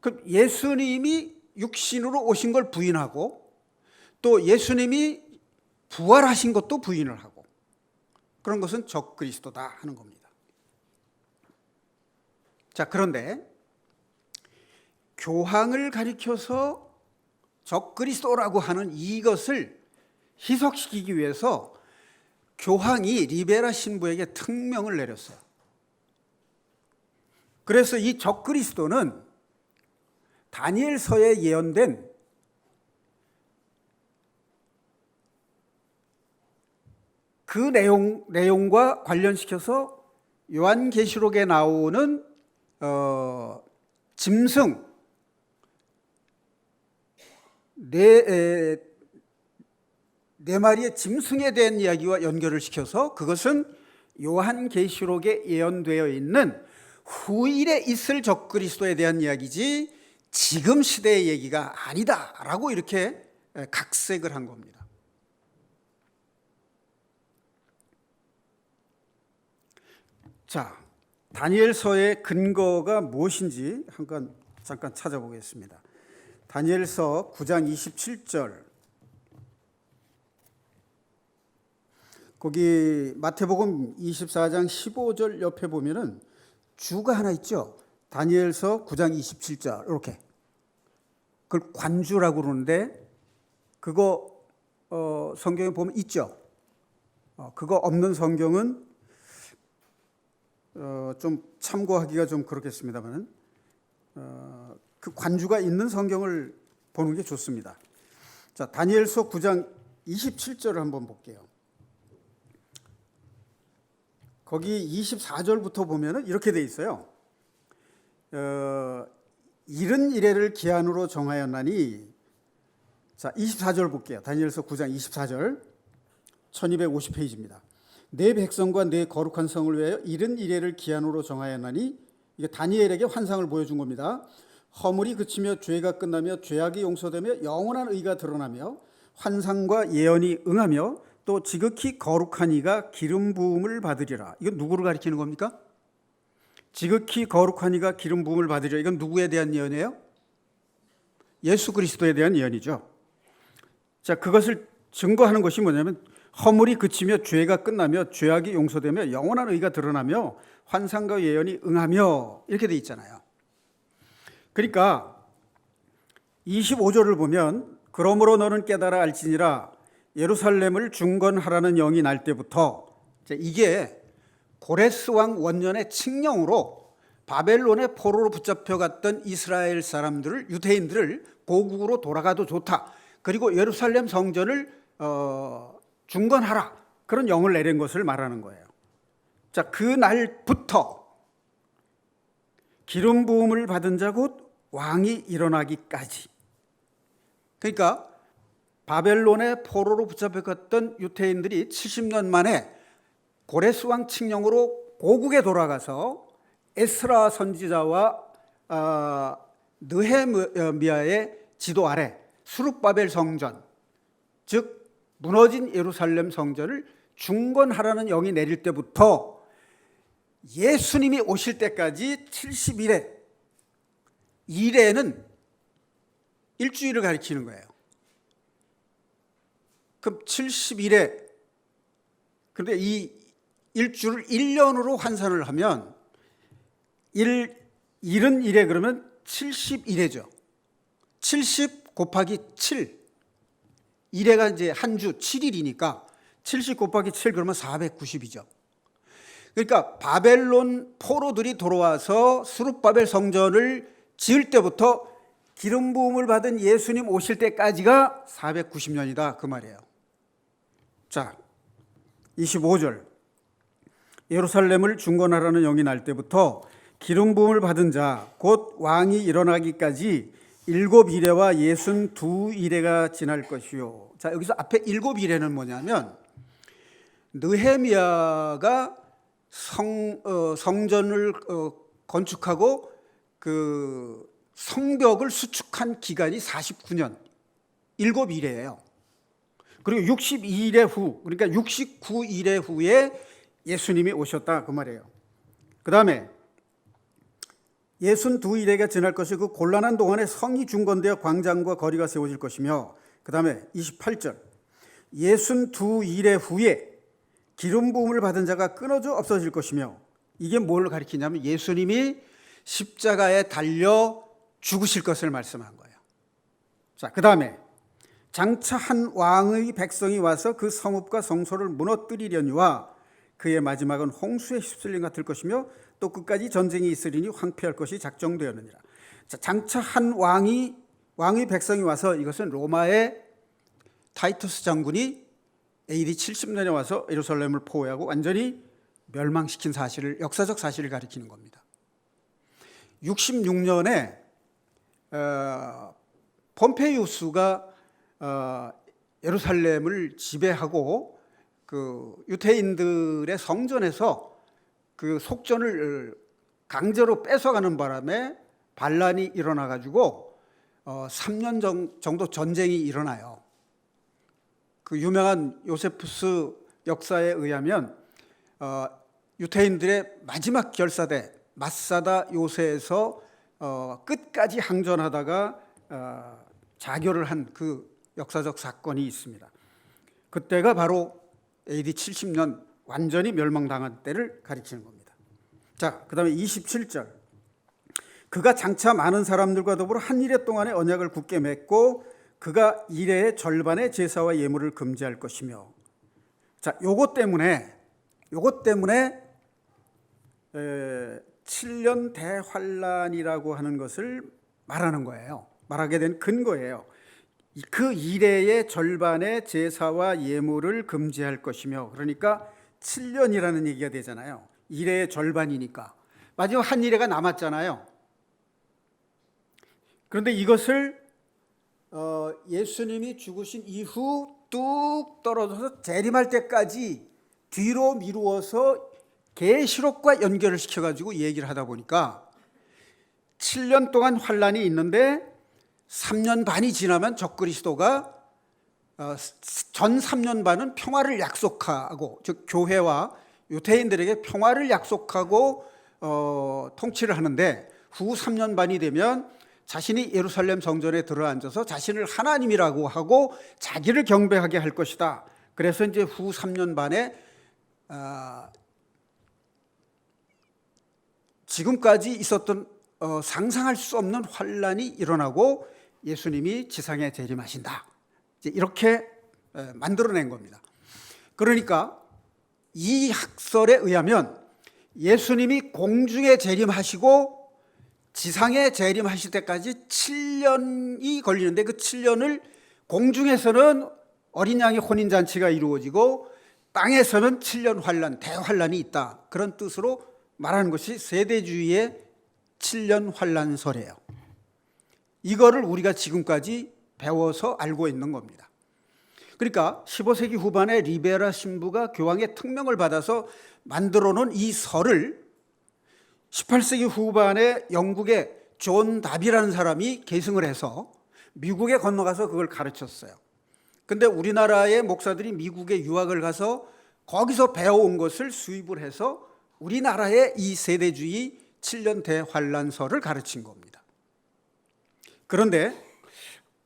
그럼 예수님이 육신으로 오신 걸 부인하고 또 예수님이 부활하신 것도 부인을 하고 그런 것은 적그리스도다 하는 겁니다. 자, 그런데 교황을 가리켜서 적그리스도라고 하는 이것을 희석시키기 위해서 교황이 리베라 신부에게 특명을 내렸어요. 그래서 이 적그리스도는 다니엘서에 예언된 그 내용과 관련시켜서 요한계시록에 나오는 짐승 네 마리의 짐승에 대한 이야기와 연결을 시켜서 그것은 요한계시록에 예언되어 있는 후일에 있을 적그리스도에 대한 이야기지 지금 시대의 얘기가 아니다라고 이렇게 각색을 한 겁니다. 자, 다니엘서의 근거가 무엇인지 잠깐 찾아보겠습니다. 다니엘서 9장 27절, 거기 마태복음 24장 15절 옆에 보면은 주가 하나 있죠. 다니엘서 9장 27절 이렇게 그걸 관주라고 그러는데 그거 성경에 보면 있죠. 그거 없는 성경은 좀 참고하기가 좀 그렇겠습니다만 그 관주가 있는 성경을 보는 게 좋습니다. 자, 다니엘서 9장 27절을 한번 볼게요. 거기 24절부터 보면은 이렇게 돼 있어요. 이른 이래를 기한으로 정하였나니, 자 24절 볼게요. 다니엘서 9장 24절 1250페이지입니다. 내 백성과 내 거룩한 성을 위하여 이른 이래를 기한으로 정하였나니, 이게 다니엘에게 환상을 보여준 겁니다. 허물이 그치며 죄가 끝나며 죄악이 용서되며 영원한 의가 드러나며 환상과 예언이 응하며 또 지극히 거룩한 이가 기름 부음을 받으리라. 이건 누구를 가리키는 겁니까? 지극히 거룩한 이가 기름 부음을 받으리라. 이건 누구에 대한 예언이에요? 예수 그리스도에 대한 예언이죠. 자, 그것을 증거하는 것이 뭐냐면 허물이 그치며 죄가 끝나며 죄악이 용서되며 영원한 의가 드러나며 환상과 예언이 응하며 이렇게 돼 있잖아요. 그러니까 25절을 보면 그러므로 너는 깨달아 알지니라 예루살렘을 중건하라는 영이 날 때부터, 이게 고레스 왕 원년의 칙령으로 바벨론의 포로로 붙잡혀갔던 이스라엘 사람들을, 유대인들을 고국으로 돌아가도 좋다. 그리고 예루살렘 성전을 중건하라, 그런 영을 내린 것을 말하는 거예요. 자, 그날부터 기름 부음을 받은 자 곧 왕이 일어나기까지, 그러니까 바벨론의 포로로 붙잡혔던 유대인들이 70년 만에 고레스 왕 칙령으로 고국에 돌아가서 에스라 선지자와 느헤미야의 지도 아래 수룹바벨 성전, 즉 무너진 예루살렘 성전을 중건하라는 영이 내릴 때부터 예수님이 오실 때까지 70일에, 일에는 일주일을 가리키는 거예요. 그럼 70일에, 그런데 이 일주를 1년으로 환산을 하면 1은 그러면 70일에죠. 70 곱하기 7, 1회가 이제 한 주 7일이니까 70 곱하기 7 그러면 490이죠. 그러니까 바벨론 포로들이 돌아와서 수룹바벨 성전을 지을 때부터 기름 부음을 받은 예수님 오실 때까지가 490년이다, 그 말이에요. 자, 25절. 예루살렘을 중건하라는 영이 날 때부터 기름 부음을 받은 자 곧 왕이 일어나기까지 7이레와 62이레가 지날 것이요. 자, 여기서 앞에 7이레는 뭐냐면 느헤미야가 성전을 건축하고 그 성벽을 수축한 기간이 49년, 7이레예요. 그리고 62일의 후, 그러니까 69일의 후에 예수님이 오셨다, 그 말이에요. 그 다음에 62일에가 지날 것이 그 곤란한 동안에 성이 중건되어 광장과 거리가 세워질 것이며, 그 다음에 28절 62일의 후에 기름 부음을 받은 자가 끊어져 없어질 것이며, 이게 뭘 가리키냐면 예수님이 십자가에 달려 죽으실 것을 말씀한 거예요. 자, 그 다음에 장차 한 왕의 백성이 와서 그 성읍과 성소를 무너뜨리려니와 그의 마지막은 홍수에 휩쓸림 같을 것이며 또 끝까지 전쟁이 있으리니 황폐할 것이 작정되었느니라. 자, 장차 한 왕의 백성이 와서, 이것은 로마의 타이투스 장군이 AD 70년에 와서 예루살렘을 포위하고 완전히 멸망시킨 사실을, 역사적 사실을 가리키는 겁니다. 66년에 폼페이우스가 예루살렘을 지배하고 그 유대인들의 성전에서 그 속전을 강제로 뺏어가는 바람에 반란이 일어나 가지고 3년 정도 전쟁이 일어나요. 그 유명한 요세푸스 역사에 의하면 유대인들의 마지막 결사대 마사다 요새에서 끝까지 항전하다가 자결을 한 그 역사적 사건이 있습니다. 그때가 바로 AD 70년 완전히 멸망당한 때를 가리키는 겁니다. 자, 그 다음에 27절. 그가 장차 많은 사람들과 더불어 한 이레 동안의 언약을 굳게 맺고 그가 이레의 절반의 제사와 예물을 금지할 것이며. 자, 요것 때문에 7년 대환란이라고 하는 것을 말하는 거예요. 말하게 된 근거예요. 그 이레의 절반의 제사와 예물을 금지할 것이며, 그러니까 7년이라는 얘기가 되잖아요. 이레의 절반이니까 마지막 한 이레가 남았잖아요. 그런데 이것을 예수님이 죽으신 이후 뚝 떨어져서 재림할 때까지 뒤로 미루어서 계시록과 연결을 시켜가지고 얘기를 하다 보니까 7년 동안 환란이 있는데 3년 반이 지나면 적그리스도가 전 3년 반은 평화를 약속하고, 즉 교회와 유대인들에게 평화를 약속하고 통치를 하는데, 후 3년 반이 되면 자신이 예루살렘 성전에 들어앉아서 자신을 하나님이라고 하고 자기를 경배하게 할 것이다. 그래서 이제 후 3년 반에 지금까지 있었던 상상할 수 없는 환란이 일어나고 예수님이 지상에 재림하신다. 이렇게 만들어낸 겁니다. 그러니까 이 학설에 의하면 예수님이 공중에 재림하시고 지상에 재림하실 때까지 7년이 걸리는데, 그 7년을 공중에서는 어린 양의 혼인잔치가 이루어지고 땅에서는 7년 환란, 대환란이 있다. 그런 뜻으로 말하는 것이 세대주의의 7년 환란설이에요. 이거를 우리가 지금까지 배워서 알고 있는 겁니다. 그러니까 15세기 후반에 리베라 신부가 교황의 특명을 받아서 만들어 놓은 이 설을 18세기 후반에 영국의 존 답이라는 사람이 계승을 해서 미국에 건너가서 그걸 가르쳤어요. 근데 우리나라의 목사들이 미국에 유학을 가서 거기서 배워온 것을 수입을 해서 우리나라의 이 세대주의 7년 대환란설을 가르친 겁니다. 그런데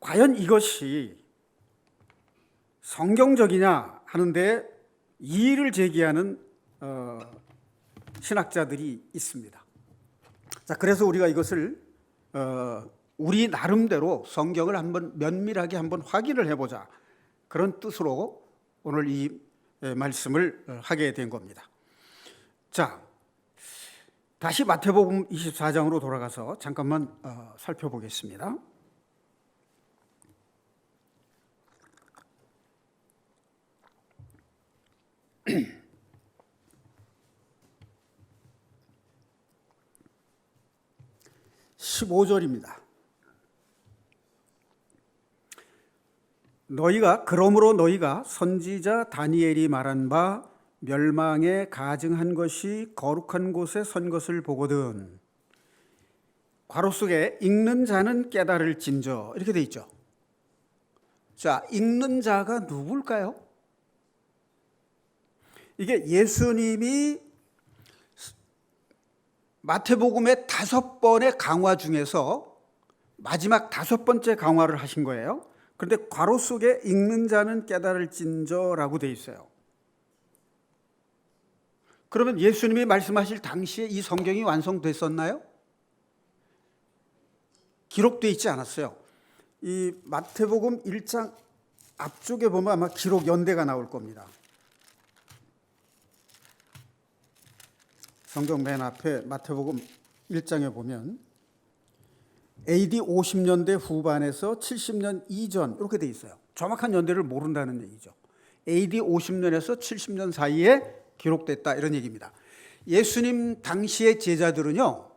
과연 이것이 성경적이냐 하는데 이의를 제기하는 신학자들이 있습니다. 자, 그래서 우리가 이것을 우리 나름대로 성경을 한번 면밀하게 한번 확인을 해보자. 그런 뜻으로 오늘 이 말씀을 하게 된 겁니다. 자, 다시 마태복음 24장으로 돌아가서 잠깐만 살펴보겠습니다. (15절입니다) 그러므로 너희가 선지자 다니엘이 말한 바 멸망에 가증한 것이 거룩한 곳에 선 것을 보거든 괄호 속에 읽는 자는 깨달을진저 이렇게 돼 있죠. 자, 읽는 자가 누굴까요? 이게 예수님이 마태복음의 5번의 강화 중에서 마지막 5번째 강화를 하신 거예요. 그런데 괄호 속에 읽는 자는 깨달을진저라고 돼 있어요. 그러면 예수님이 말씀하실 당시에 이 성경이 완성됐었나요? 기록되어 있지 않았어요. 이 마태복음 1장 앞쪽에 보면 아마 기록 연대가 나올 겁니다. 성경 맨 앞에 마태복음 1장에 보면 AD 50년대 후반에서 70년 이전 이렇게 돼 있어요. 정확한 연대를 모른다는 얘기죠. AD 50년에서 70년 사이에 기록됐다 이런 얘기입니다. 예수님 당시의 제자들은요,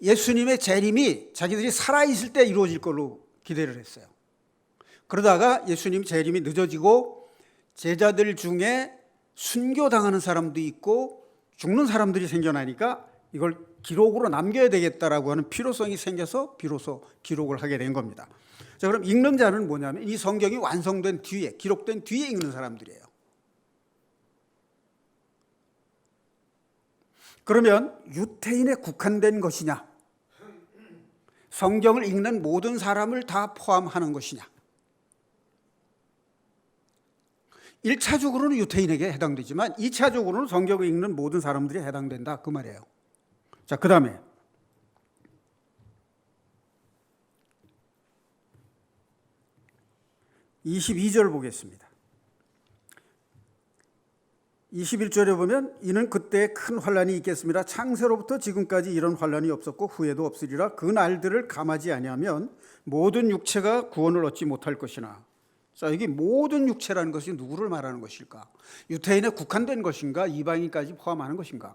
예수님의 재림이 자기들이 살아있을 때 이루어질 걸로 기대를 했어요. 그러다가 예수님 재림이 늦어지고 제자들 중에 순교당하는 사람도 있고 죽는 사람들이 생겨나니까 이걸 기록으로 남겨야 되겠다라고 하는 필요성이 생겨서 비로소 기록을 하게 된 겁니다. 자, 그럼 읽는 자는 뭐냐면 이 성경이 완성된 뒤에, 기록된 뒤에 읽는 사람들이에요. 그러면 유태인에 국한된 것이냐? 성경을 읽는 모든 사람을 다 포함하는 것이냐? 1차적으로는 유태인에게 해당되지만 2차적으로는 성경을 읽는 모든 사람들이 해당된다 그 말이에요. 자, 그 다음에 22절 보겠습니다. 21절에 보면 이는 그때 큰 환란이 있겠습니다. 창세로부터 지금까지 이런 환란이 없었고 후에도 없으리라. 그 날들을 감하지 아니하면 모든 육체가 구원을 얻지 못할 것이나. 자, 여기 모든 육체라는 것이 누구를 말하는 것일까? 유태인에 국한된 것인가? 이방인까지 포함하는 것인가?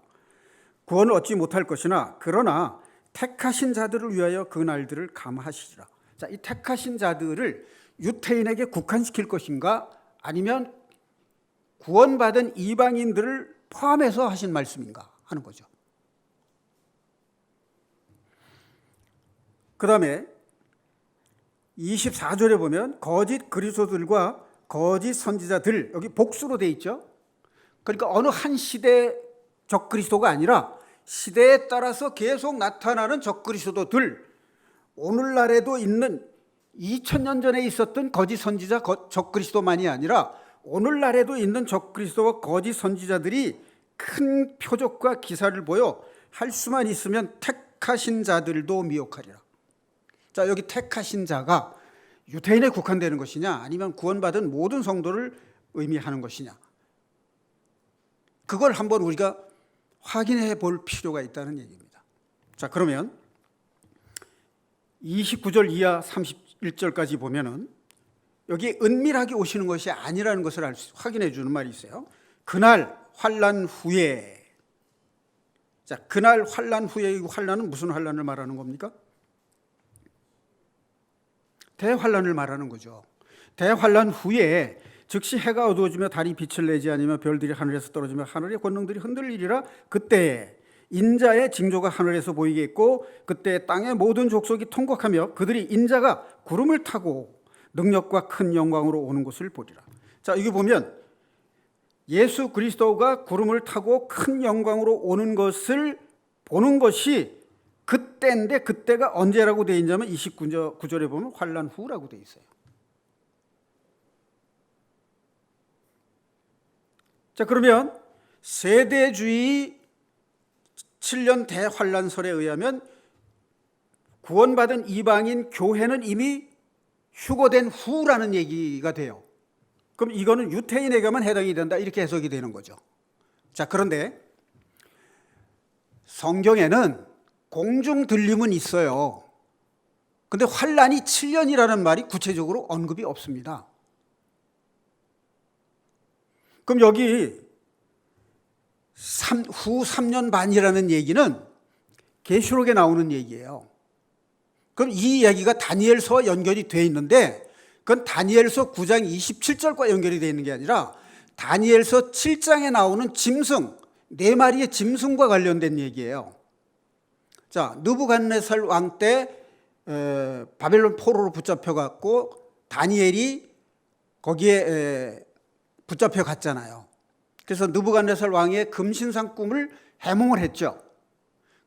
구원을 얻지 못할 것이나 그러나 택하신 자들을 위하여 그 날들을 감하시리라. 자, 이 택하신 자들을 유태인에게 국한시킬 것인가? 아니면 구원받은 이방인들을 포함해서 하신 말씀인가 하는 거죠. 그 다음에 24절에 보면 거짓 그리스도들과 거짓 선지자들, 여기 복수로 돼 있죠. 그러니까 어느 한 시대 적그리스도가 아니라 시대에 따라서 계속 나타나는 적그리스도들, 오늘날에도 있는 2000년 전에 있었던 거짓 선지자 적그리스도만이 아니라 오늘날에도 있는 적그리스도와 거짓 선지자들이 큰 표적과 기사를 보여 할 수만 있으면 택하신 자들도 미혹하리라. 자, 여기 택하신 자가 유태인에 국한되는 것이냐 아니면 구원받은 모든 성도를 의미하는 것이냐, 그걸 한번 우리가 확인해 볼 필요가 있다는 얘기입니다. 자, 그러면 29절 이하 31절까지 보면은 여기 은밀하게 오시는 것이 아니라는 것을 확인해 주는 말이 있어요. 그날 환난 후에. 자, 그날 환난 후에, 이 환난은 무슨 환난을 말하는 겁니까? 대환난을 말하는 거죠. 대환난 후에 즉시 해가 어두워지며 달이 빛을 내지 아니며 별들이 하늘에서 떨어지며 하늘의 권능들이 흔들리리라. 그때에 인자의 징조가 하늘에서 보이겠고 그때 땅의 모든 족속이 통곡하며 그들이 인자가 구름을 타고 능력과 큰 영광으로 오는 것을 보리라. 자, 여기 보면 예수 그리스도가 구름을 타고 큰 영광으로 오는 것을 보는 것이 그때인데, 그때가 언제라고 되어 있냐면 29절에 보면 환난 후라고 되어 있어요. 자, 그러면 세대주의 7년 대환란설에 의하면 구원받은 이방인 교회는 이미 휴거된 후라는 얘기가 돼요. 그럼 이거는 유태인에게만 해당이 된다, 이렇게 해석이 되는 거죠. 자, 그런데 성경에는 공중 들림은 있어요. 근데 환란이 7년이라는 말이 구체적으로 언급이 없습니다. 그럼 여기 후 3년 반이라는 얘기는 계시록에 나오는 얘기예요. 그럼 이 얘기가 다니엘서와 연결이 되어 있는데 그건 다니엘서 9장 27절과 연결이 되어 있는 게 아니라 다니엘서 7장에 나오는 짐승, 4마리의 짐승과 관련된 얘기예요. 자, 느부갓네살 왕 때 바벨론 포로로 붙잡혀갖고 다니엘이 거기에 붙잡혀 갔잖아요. 그래서 느부갓네살 왕의 금신상 꿈을 해몽을 했죠.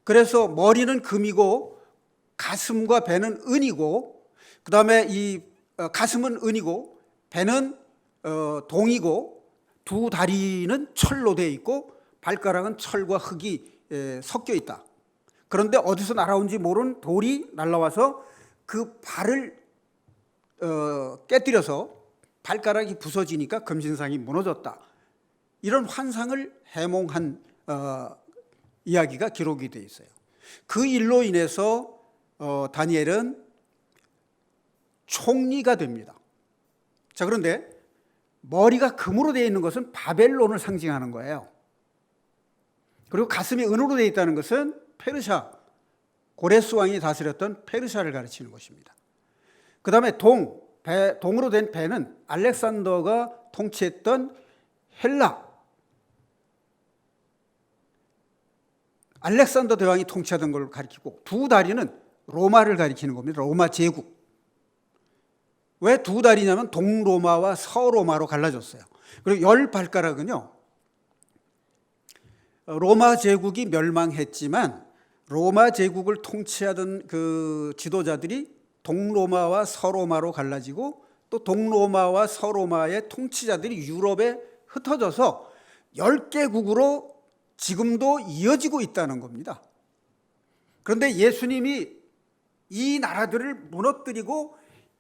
그래서 머리는 금이고 가슴과 배는 은이고, 그 다음에 이 가슴은 은이고 배는 동이고 두 다리는 철로 되어 있고 발가락은 철과 흙이 섞여 있다. 그런데 어디서 날아온지 모르는 돌이 날아와서 그 발을 깨뜨려서 발가락이 부서지니까 금신상이 무너졌다. 이런 환상을 해몽한 이야기가 기록이 되어 있어요. 그 일로 인해서 다니엘은 총리가 됩니다. 자, 그런데 머리가 금으로 되어 있는 것은 바벨론을 상징하는 거예요. 그리고 가슴이 은으로 되어 있다는 것은 페르시아, 고레스 왕이 다스렸던 페르시아를 가르치는 것입니다. 그 다음에 동으로 된 배는 알렉산더가 통치했던 헬라, 알렉산더 대왕이 통치하던 걸 가리키고, 두 다리는 로마를 가리키는 겁니다. 로마 제국. 왜 두 다리냐면 동로마와 서로마로 갈라졌어요. 그리고 10발가락은요, 로마 제국이 멸망했지만 로마 제국을 통치하던 그 지도자들이 동로마와 서로마로 갈라지고, 또 동로마와 서로마의 통치자들이 유럽에 흩어져서 10개국으로 지금도 이어지고 있다는 겁니다. 그런데 예수님이 이 나라들을 무너뜨리고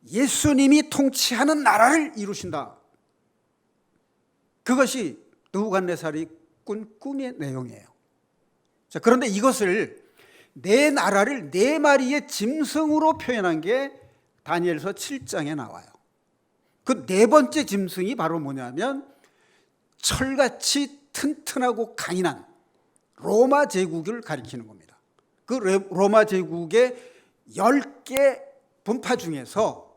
예수님이 통치하는 나라를 이루신다. 그것이 느부갓네살이 꾼 꿈의 내용이에요. 자, 그런데 이것을 네 나라를 4마리의 짐승으로 표현한 게 다니엘서 7장에 나와요. 그 4번째 짐승이 바로 뭐냐면 철같이 튼튼하고 강인한 로마 제국을 가리키는 겁니다. 그 로마 제국의 10개 분파 중에서,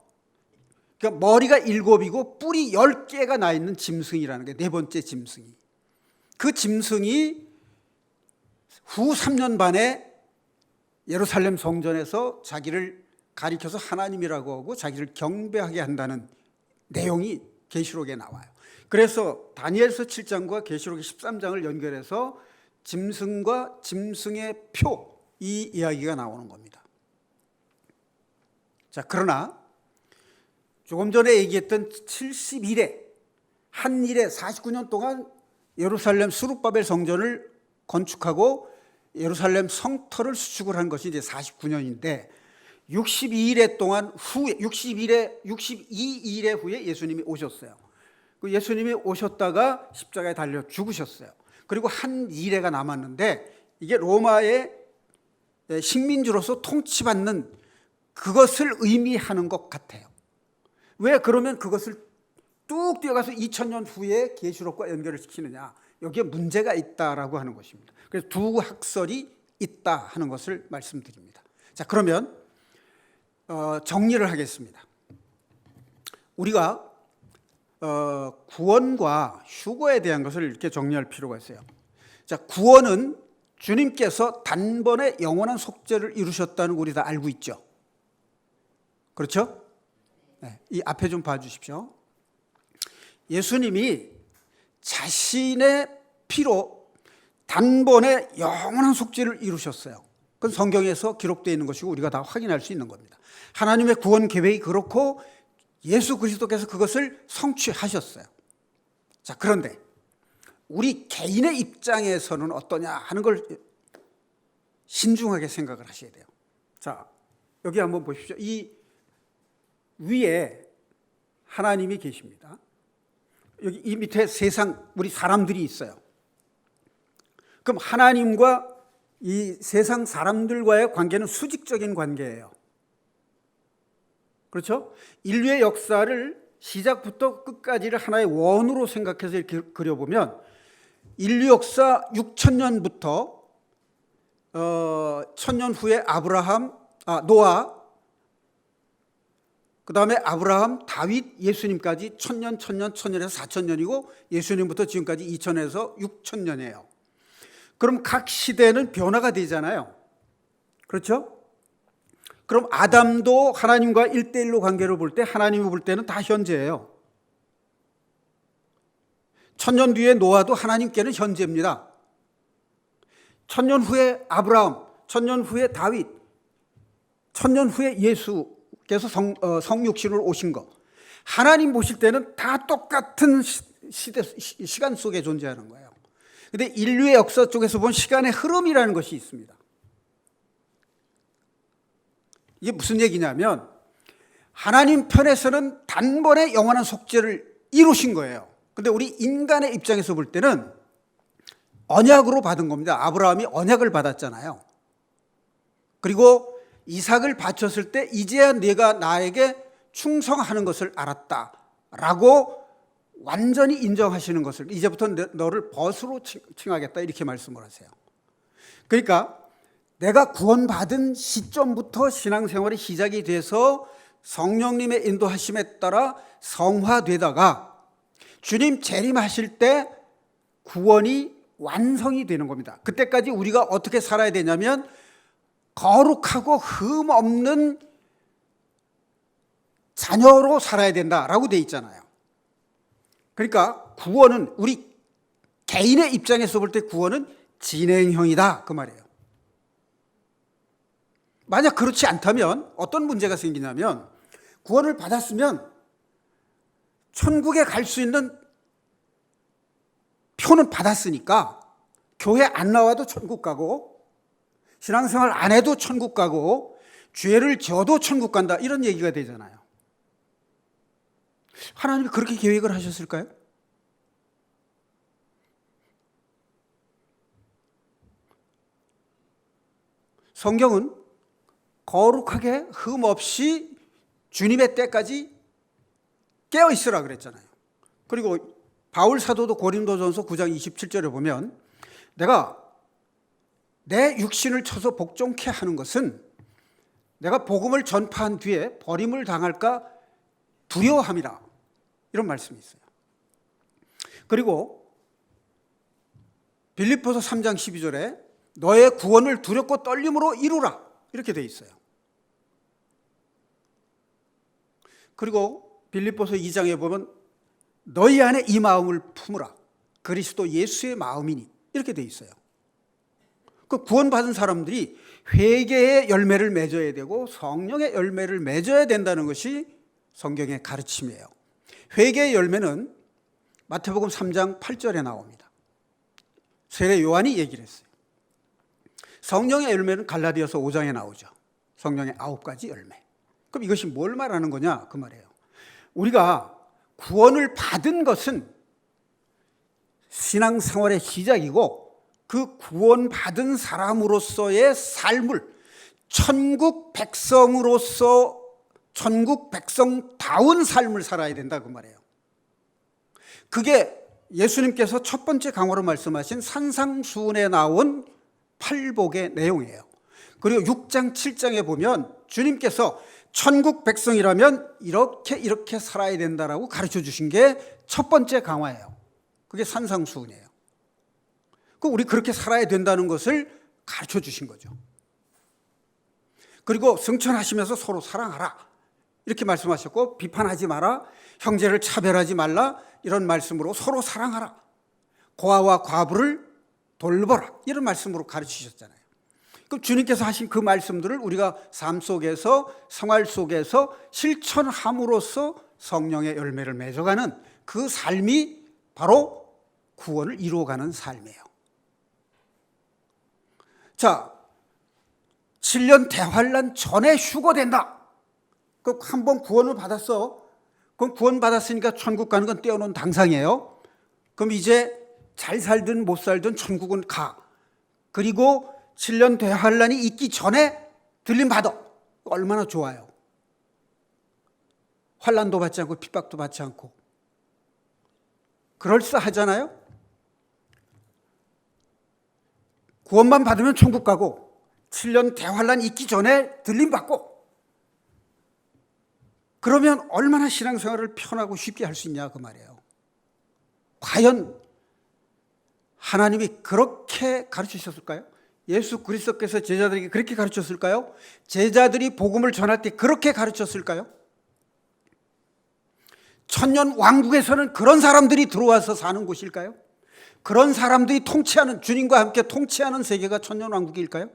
그러니까 머리가 7이고 뿔이 10개가 나 있는 짐승이라는 게 4번째 짐승이. 그 짐승이 후 3년 반에 예루살렘 성전에서 자기를 가리켜서 하나님이라고 하고 자기를 경배하게 한다는 내용이 계시록에 나와요. 그래서 다니엘서 7장과 계시록 13장을 연결해서 짐승과 짐승의 표, 이 이야기가 나오는 겁니다. 자, 그러나 조금 전에 얘기했던 71회 한 일에 49년 동안 예루살렘 수룹바벨 성전을 건축하고 예루살렘 성터를 수축을 한 것이 이제 49년인데 62일에 동안 후에 62일에 후에 예수님이 오셨어요. 그 예수님이 오셨다가 십자가에 달려 죽으셨어요. 그리고 한 일회가 남았는데 이게 로마의 식민지로서 통치받는 그것을 의미하는 것 같아요. 왜 그러면 그것을 뚝 뛰어가서 2000년 후에 계시록과 연결을 시키느냐? 여기에 문제가 있다라고 하는 것입니다. 그래서 두 학설이 있다 하는 것을 말씀드립니다. 자, 그러면 정리를 하겠습니다. 우리가 구원과 휴거에 대한 것을 이렇게 정리할 필요가 있어요. 자, 구원은 주님께서 단번에 영원한 속죄를 이루셨다는 거 우리 다 알고 있죠. 그렇죠? 네, 이 앞에 좀 봐주십시오. 예수님이 자신의 피로 단번에 영원한 속죄를 이루셨어요. 그건 성경에서 기록되어 있는 것이고 우리가 다 확인할 수 있는 겁니다. 하나님의 구원 계획이 그렇고 예수 그리스도께서 그것을 성취하셨어요. 자, 그런데 우리 개인의 입장에서는 어떠냐 하는 걸 신중하게 생각을 하셔야 돼요. 자, 여기 한번 보십시오. 이 위에 하나님이 계십니다. 여기 이 밑에 세상 우리 사람들이 있어요. 그럼 하나님과 이 세상 사람들과의 관계는 수직적인 관계예요. 그렇죠? 인류의 역사를 시작부터 끝까지를 하나의 원으로 생각해서 이렇게 그려보면 인류 역사 6000년부터 1000년 후에 노아, 그 다음에 아브라함, 다윗, 예수님까지 1000년, 1000년에서 4000년이고 예수님부터 지금까지 2000에서 6000년이에요. 그럼 각 시대는 변화가 되잖아요. 그렇죠? 그럼 아담도 하나님과 1대1로 관계를 볼 때 하나님이 볼 때는 다 현재예요. 1000년 뒤에 노아도 하나님께는 현재입니다. 1000년 후에 아브라함, 1000년 후에 다윗, 1000년 후에 예수께서 성육신으로 오신 거, 하나님 보실 때는 다 똑같은 시간 속에 존재하는 거예요. 그런데 인류의 역사 쪽에서 본 시간의 흐름이라는 것이 있습니다. 이게 무슨 얘기냐면 하나님 편에서는 단번에 영원한 속죄를 이루신 거예요. 그런데 우리 인간의 입장에서 볼 때는 언약으로 받은 겁니다. 아브라함이 언약을 받았잖아요. 그리고 이삭을 바쳤을 때 이제야 네가 나에게 충성하는 것을 알았다라고 완전히 인정하시는 것을, 이제부터 너를 벗으로 칭하겠다 이렇게 말씀을 하세요. 그러니까 내가 구원받은 시점부터 신앙생활이 시작이 돼서 성령님의 인도하심에 따라 성화되다가 주님 재림하실 때 구원이 완성이 되는 겁니다. 그때까지 우리가 어떻게 살아야 되냐면 거룩하고 흠 없는 자녀로 살아야 된다라고 돼 있잖아요. 그러니까 구원은 우리 개인의 입장에서 볼 때 구원은 진행형이다 그 말이에요. 만약 그렇지 않다면 어떤 문제가 생기냐면 구원을 받았으면 천국에 갈 수 있는 표는 받았으니까 교회 안 나와도 천국 가고 신앙생활 안 해도 천국 가고 죄를 져도 천국 간다 이런 얘기가 되잖아요. 하나님이 그렇게 계획을 하셨을까요? 성경은 거룩하게 흠 없이 주님의 때까지 깨어 있으라 그랬잖아요. 그리고 바울 사도도 고린도전서 9장 27절에 보면 내가 내 육신을 쳐서 복종케 하는 것은 내가 복음을 전파한 뒤에 버림을 당할까 두려워함이라 이런 말씀이 있어요. 그리고 빌립보서 3장 12절에 너의 구원을 두렵고 떨림으로 이루라 이렇게 돼 있어요. 그리고 빌립보서 2장에 보면 너희 안에 이 마음을 품으라 그리스도 예수의 마음이니 이렇게 돼 있어요. 그 구원받은 사람들이 회개의 열매를 맺어야 되고 성령의 열매를 맺어야 된다는 것이 성경의 가르침이에요. 회개의 열매는 마태복음 3장 8절에 나옵니다. 세례 요한이 얘기를 했어요. 성령의 열매는 갈라디아서 5장에 나오죠. 성령의 9가지 열매. 그럼 이것이 뭘 말하는 거냐 그 말이에요. 우리가 구원을 받은 것은 신앙생활의 시작이고 그 구원받은 사람으로서의 삶을 천국 백성으로서 천국 백성다운 삶을 살아야 된다 그 말이에요. 그게 예수님께서 첫 번째 강화로 말씀하신 산상수훈에 나온 팔복의 내용이에요. 그리고 6장 7장에 보면 주님께서 천국 백성이라면 이렇게 살아야 된다라고 가르쳐 주신 게 첫 번째 강화예요. 그게 산상수훈이에요. 우리 그렇게 살아야 된다는 것을 가르쳐 주신 거죠. 그리고 승천하시면서 서로 사랑하라 이렇게 말씀하셨고, 비판하지 마라, 형제를 차별하지 말라 이런 말씀으로 서로 사랑하라, 고아와 과부를 돌보라 이런 말씀으로 가르치셨잖아요. 그럼 주님께서 하신 그 말씀들을 우리가 삶 속에서, 생활 속에서 실천함으로써 성령의 열매를 맺어가는 그 삶이 바로 구원을 이루어가는 삶이에요. 자, 7년 대환란 전에 휴거된다. 그 한 번 구원을 받았어. 그럼 구원 받았으니까 천국 가는 건 떼어놓은 당상이에요. 그럼 이제 잘 살든 못 살든 천국은 가. 그리고 7년 대환란이 있기 전에 들림 받아. 얼마나 좋아요. 환란도 받지 않고 핍박도 받지 않고 그럴싸하잖아요. 구원만 받으면 천국 가고 7년 대환란 있기 전에 들림 받고, 그러면 얼마나 신앙생활을 편하고 쉽게 할 수 있냐 그 말이에요. 과연 하나님이 그렇게 가르치셨을까요? 예수 그리스도께서 제자들에게 그렇게 가르쳤을까요? 제자들이 복음을 전할 때 그렇게 가르쳤을까요? 천년 왕국에서는 그런 사람들이 들어와서 사는 곳일까요? 그런 사람들이 통치하는, 주님과 함께 통치하는 세계가 천년 왕국일까요?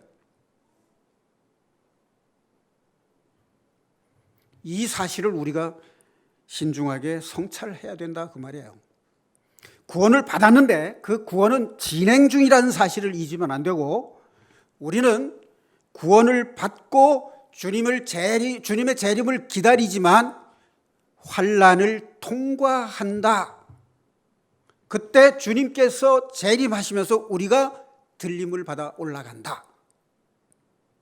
이 사실을 우리가 신중하게 성찰해야 된다 그 말이에요. 구원을 받았는데 그 구원은 진행 중이라는 사실을 잊으면 안 되고, 우리는 구원을 받고 주님의 재림을 기다리지만 환난을 통과한다. 그때 주님께서 재림하시면서 우리가 들림을 받아 올라간다.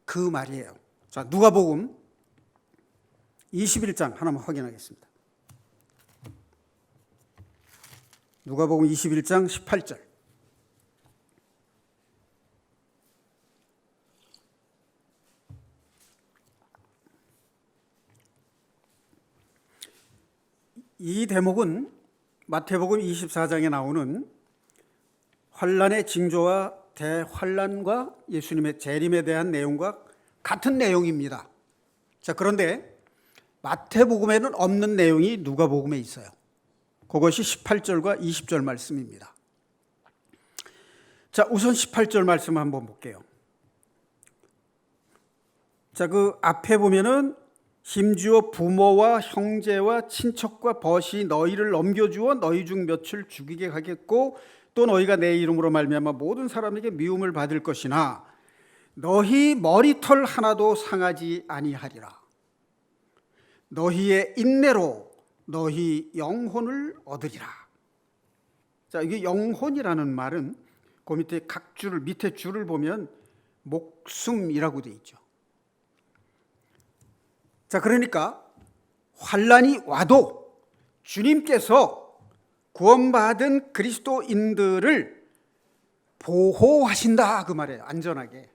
그 말이에요. 자, 누가복음 21장 하나만 확인하겠습니다. 누가복음 21장 18절. 이 대목은 마태복음 24장에 나오는 환란의 징조와 대환란과 예수님의 재림에 대한 내용과 같은 내용입니다. 자, 그런데 마태복음에는 없는 내용이 누가복음에 있어요. 그것이 18절과 20절 말씀입니다. 자, 우선 18절 말씀 한번 볼게요. 자, 그 앞에 보면은 심지어 부모와 형제와 친척과 벗이 너희를 넘겨주어 너희 중 몇을 죽이게 하겠고 또 너희가 내 이름으로 말미암아 모든 사람에게 미움을 받을 것이나 너희 머리털 하나도 상하지 아니하리라. 너희의 인내로 너희 영혼을 얻으리라. 자, 이게 영혼이라는 말은 그 밑에 각 줄을, 밑에 줄을 보면 목숨이라고 되어 있죠. 자, 그러니까 환란이 와도 주님께서 구원받은 그리스도인들을 보호하신다 그 말이에요. 안전하게.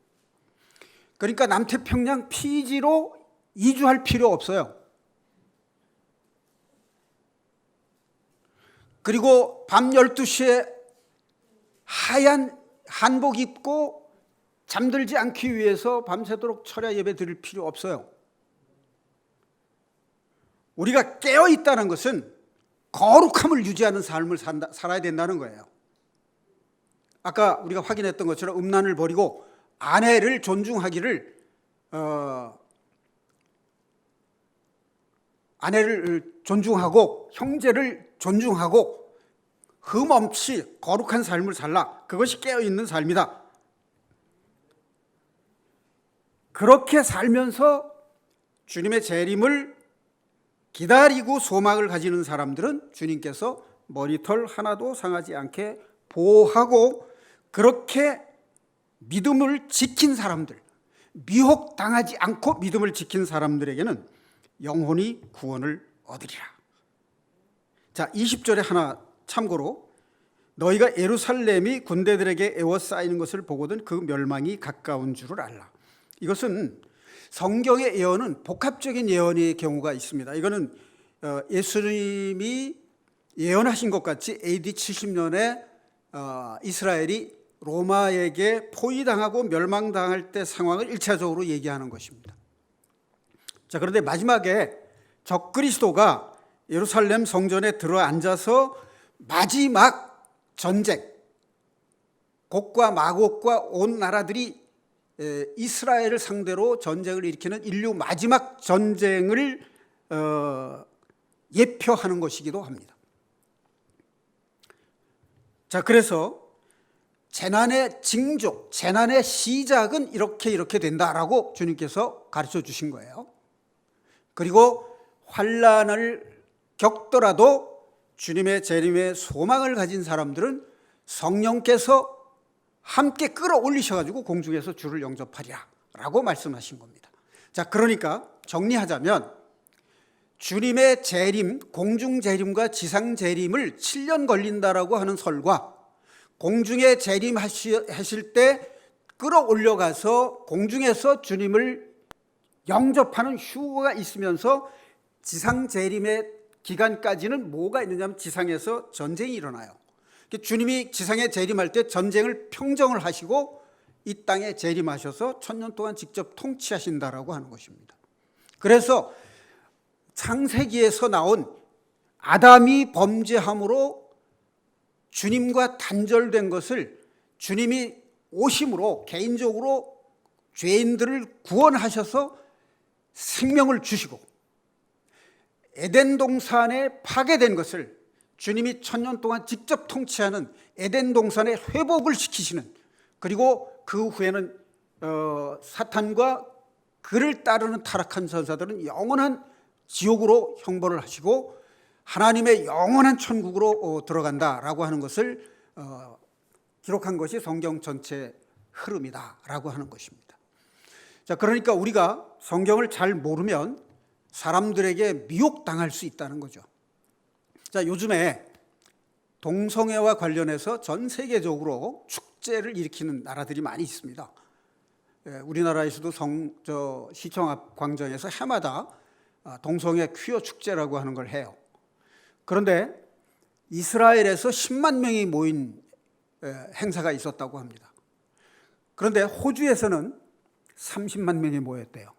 그러니까 남태평양 피지로 이주할 필요 없어요. 그리고 밤 12시에 하얀 한복 입고 잠들지 않기 위해서 밤새도록 철야 예배 드릴 필요 없어요. 우리가 깨어 있다는 것은 거룩함을 유지하는 삶을 살아야 된다는 거예요. 아까 우리가 확인했던 것처럼 음란을 버리고 아내를 존중하기를 아내를 존중하고 형제를 존중하고 흠 없이 거룩한 삶을 살라. 그것이 깨어있는 삶이다. 그렇게 살면서 주님의 재림을 기다리고 소망을 가지는 사람들은 주님께서 머리털 하나도 상하지 않게 보호하고, 그렇게 믿음을 지킨 사람들, 미혹당하지 않고 믿음을 지킨 사람들에게는 영혼이 구원을 얻으리라. 자, 20절에 하나 참고로 너희가 예루살렘이 군대들에게 에워싸이는 것을 보거든 그 멸망이 가까운 줄을 알라. 이것은 성경의 예언은 복합적인 예언의 경우가 있습니다. 이거는 예수님이 예언하신 것 같이 AD 70년에 이스라엘이 로마에게 포위당하고 멸망당할 때 상황을 1차적으로 얘기하는 것입니다. 자, 그런데 마지막에 적그리스도가 예루살렘 성전에 들어앉아서 마지막 전쟁, 곡과 마곡과 온 나라들이 이스라엘을 상대로 전쟁을 일으키는 인류 마지막 전쟁을 예표하는 것이기도 합니다. 자, 그래서 재난의 징조, 재난의 시작은 이렇게 된다라고 주님께서 가르쳐 주신 거예요. 그리고 환난을 겪더라도 주님의 재림의 소망을 가진 사람들은 성령께서 함께 끌어올리셔가지고 공중에서 주를 영접하리라 라고 말씀하신 겁니다. 자, 그러니까 정리하자면 주님의 재림, 공중 재림과 지상 재림을 7년 걸린다라고 하는 설과 공중에 재림하실 때 끌어올려가서 공중에서 주님을 영접하는 휴거가 있으면서 지상 재림의 기간까지는 뭐가 있느냐면 지상에서 전쟁이 일어나요. 주님이 지상에 재림할 때 전쟁을 평정을 하시고 이 땅에 재림하셔서 1000년 동안 직접 통치하신다라고 하는 것입니다. 그래서 창세기에서 나온 아담이 범죄함으로 주님과 단절된 것을 주님이 오심으로 개인적으로 죄인들을 구원하셔서 생명을 주시고 에덴 동산에 파괴된 것을 주님이 1000년 동안 직접 통치하는 에덴 동산의 회복을 시키시는, 그리고 그 후에는 사탄과 그를 따르는 타락한 전사들은 영원한 지옥으로 형벌을 하시고 하나님의 영원한 천국으로 들어간다라고 하는 것을 기록한 것이 성경 전체 흐름이다라고 하는 것입니다. 자, 그러니까 우리가 성경을 잘 모르면 사람들에게 미혹당할 수 있다는 거죠. 자, 요즘에 동성애와 관련해서 전 세계적으로 축제를 일으키는 나라들이 많이 있습니다. 우리나라에서도 시청 앞 광장에서 해마다 동성애 퀴어 축제라고 하는 걸 해요. 그런데 이스라엘에서 10만 명이 모인 행사가 있었다고 합니다. 그런데 호주에서는 30만 명이 모였대요.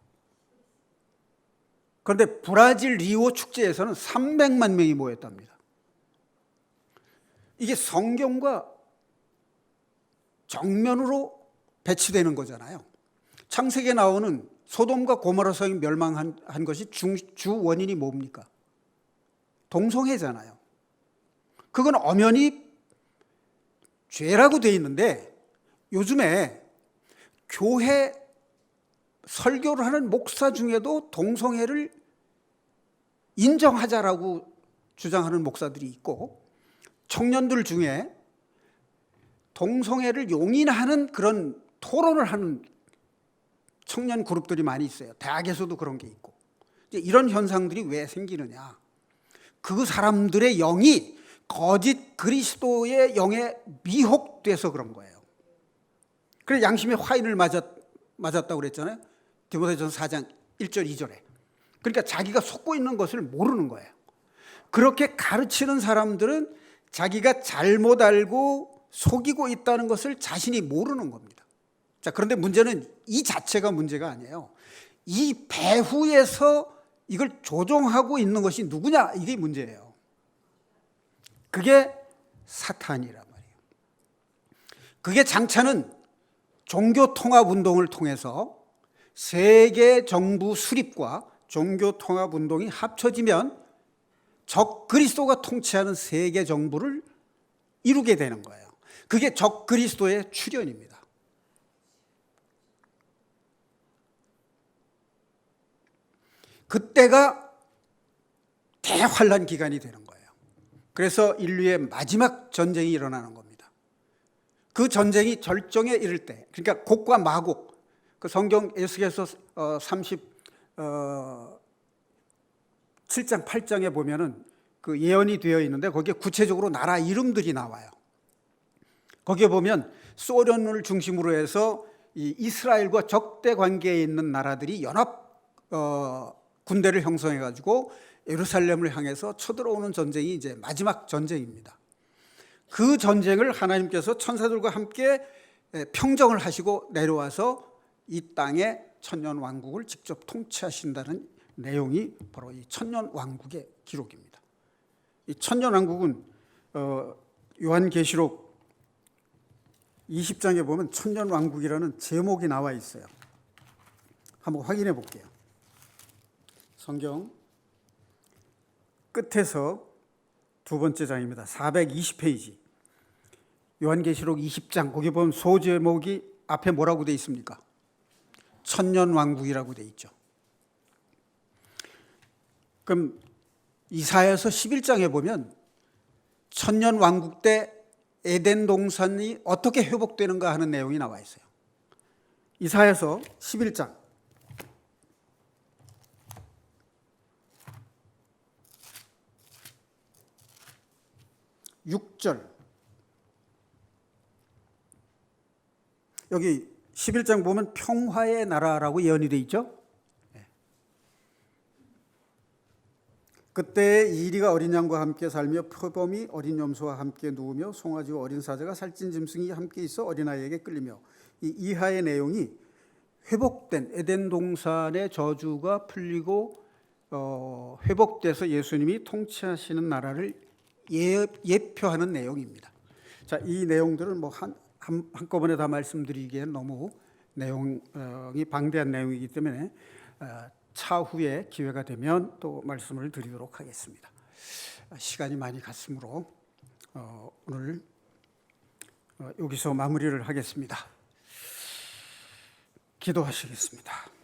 그런데 브라질 리오 축제에서는 300만 명이 모였답니다. 이게 성경과 정면으로 배치되는 거잖아요. 창세기에 나오는 소돔과 고모라 성이 멸망한 것이 주 원인이 뭡니까? 동성애잖아요. 그건 엄연히 죄라고 되어 있는데 요즘에 교회 설교를 하는 목사 중에도 동성애를 인정하자라고 주장하는 목사들이 있고, 청년들 중에 동성애를 용인하는 그런 토론을 하는 청년 그룹들이 많이 있어요. 대학에서도 그런 게 있고. 이런 현상들이 왜 생기느냐? 그 사람들의 영이 거짓 그리스도의 영에 미혹돼서 그런 거예요. 그래서 양심의 화인을 맞았다고 그랬잖아요. 디모데전서 4장 1절 2절에. 그러니까 자기가 속고 있는 것을 모르는 거예요. 그렇게 가르치는 사람들은 자기가 잘못 알고 속이고 있다는 것을 자신이 모르는 겁니다. 자, 그런데 문제는 이 자체가 문제가 아니에요. 이 배후에서 이걸 조종하고 있는 것이 누구냐, 이게 문제예요. 그게 사탄이란 말이에요. 그게 장차는 종교통합운동을 통해서 세계 정부 수립과 종교통합운동이 합쳐지면 적그리스도가 통치하는 세계 정부를 이루게 되는 거예요. 그게 적그리스도의 출현입니다. 그때가 대환란 기간이 되는 거예요. 그래서 인류의 마지막 전쟁이 일어나는 겁니다. 그 전쟁이 절정에 이를 때, 그러니까 곡과 마곡, 그 성경 에스겔서 7장, 8장에 보면은 그 예언이 되어 있는데 거기에 구체적으로 나라 이름들이 나와요. 거기에 보면 소련을 중심으로 해서 이 이스라엘과 적대 관계에 있는 나라들이 연합 군대를 형성해 가지고 예루살렘을 향해서 쳐들어오는 전쟁이 이제 마지막 전쟁입니다. 그 전쟁을 하나님께서 천사들과 함께 평정을 하시고 내려와서 이 땅의 천년 왕국을 직접 통치하신다는 내용이 바로 이 천년 왕국의 기록입니다. 이 천년 왕국은 요한계시록 20장에 보면 천년 왕국이라는 제목이 나와 있어요. 한번 확인해 볼게요. 성경 끝에서 두 번째 장입니다. 420페이지. 요한계시록 20장 거기 보면 소제목이 앞에 뭐라고 되어 있습니까? 천년 왕국이라고 되어 있죠. 그럼 이사야서 11장에 보면 천년 왕국 때 에덴 동산이 어떻게 회복되는가 하는 내용이 나와 있어요. 이사야서 11장 6절. 여기 11장 보면 평화의 나라라고 예언이 되어 있죠. 그때 이리가 어린 양과 함께 살며 표범이 어린 염소와 함께 누우며 송아지와 어린 사자가 살찐 짐승이 함께 있어 어린아이에게 끌리며, 이 이하의 내용이 회복된 에덴 동산의 저주가 풀리고 회복돼서 예수님이 통치하시는 나라를 예표하는 내용입니다. 자, 이 내용들을 뭐 한꺼번에 다 말씀드리기엔 너무 내용이 방대한 내용이기 때문에 차후에 기회가 되면 또 말씀을 드리도록 하겠습니다. 시간이 많이 갔으므로 오늘 여기서 마무리를 하겠습니다. 기도하시겠습니다.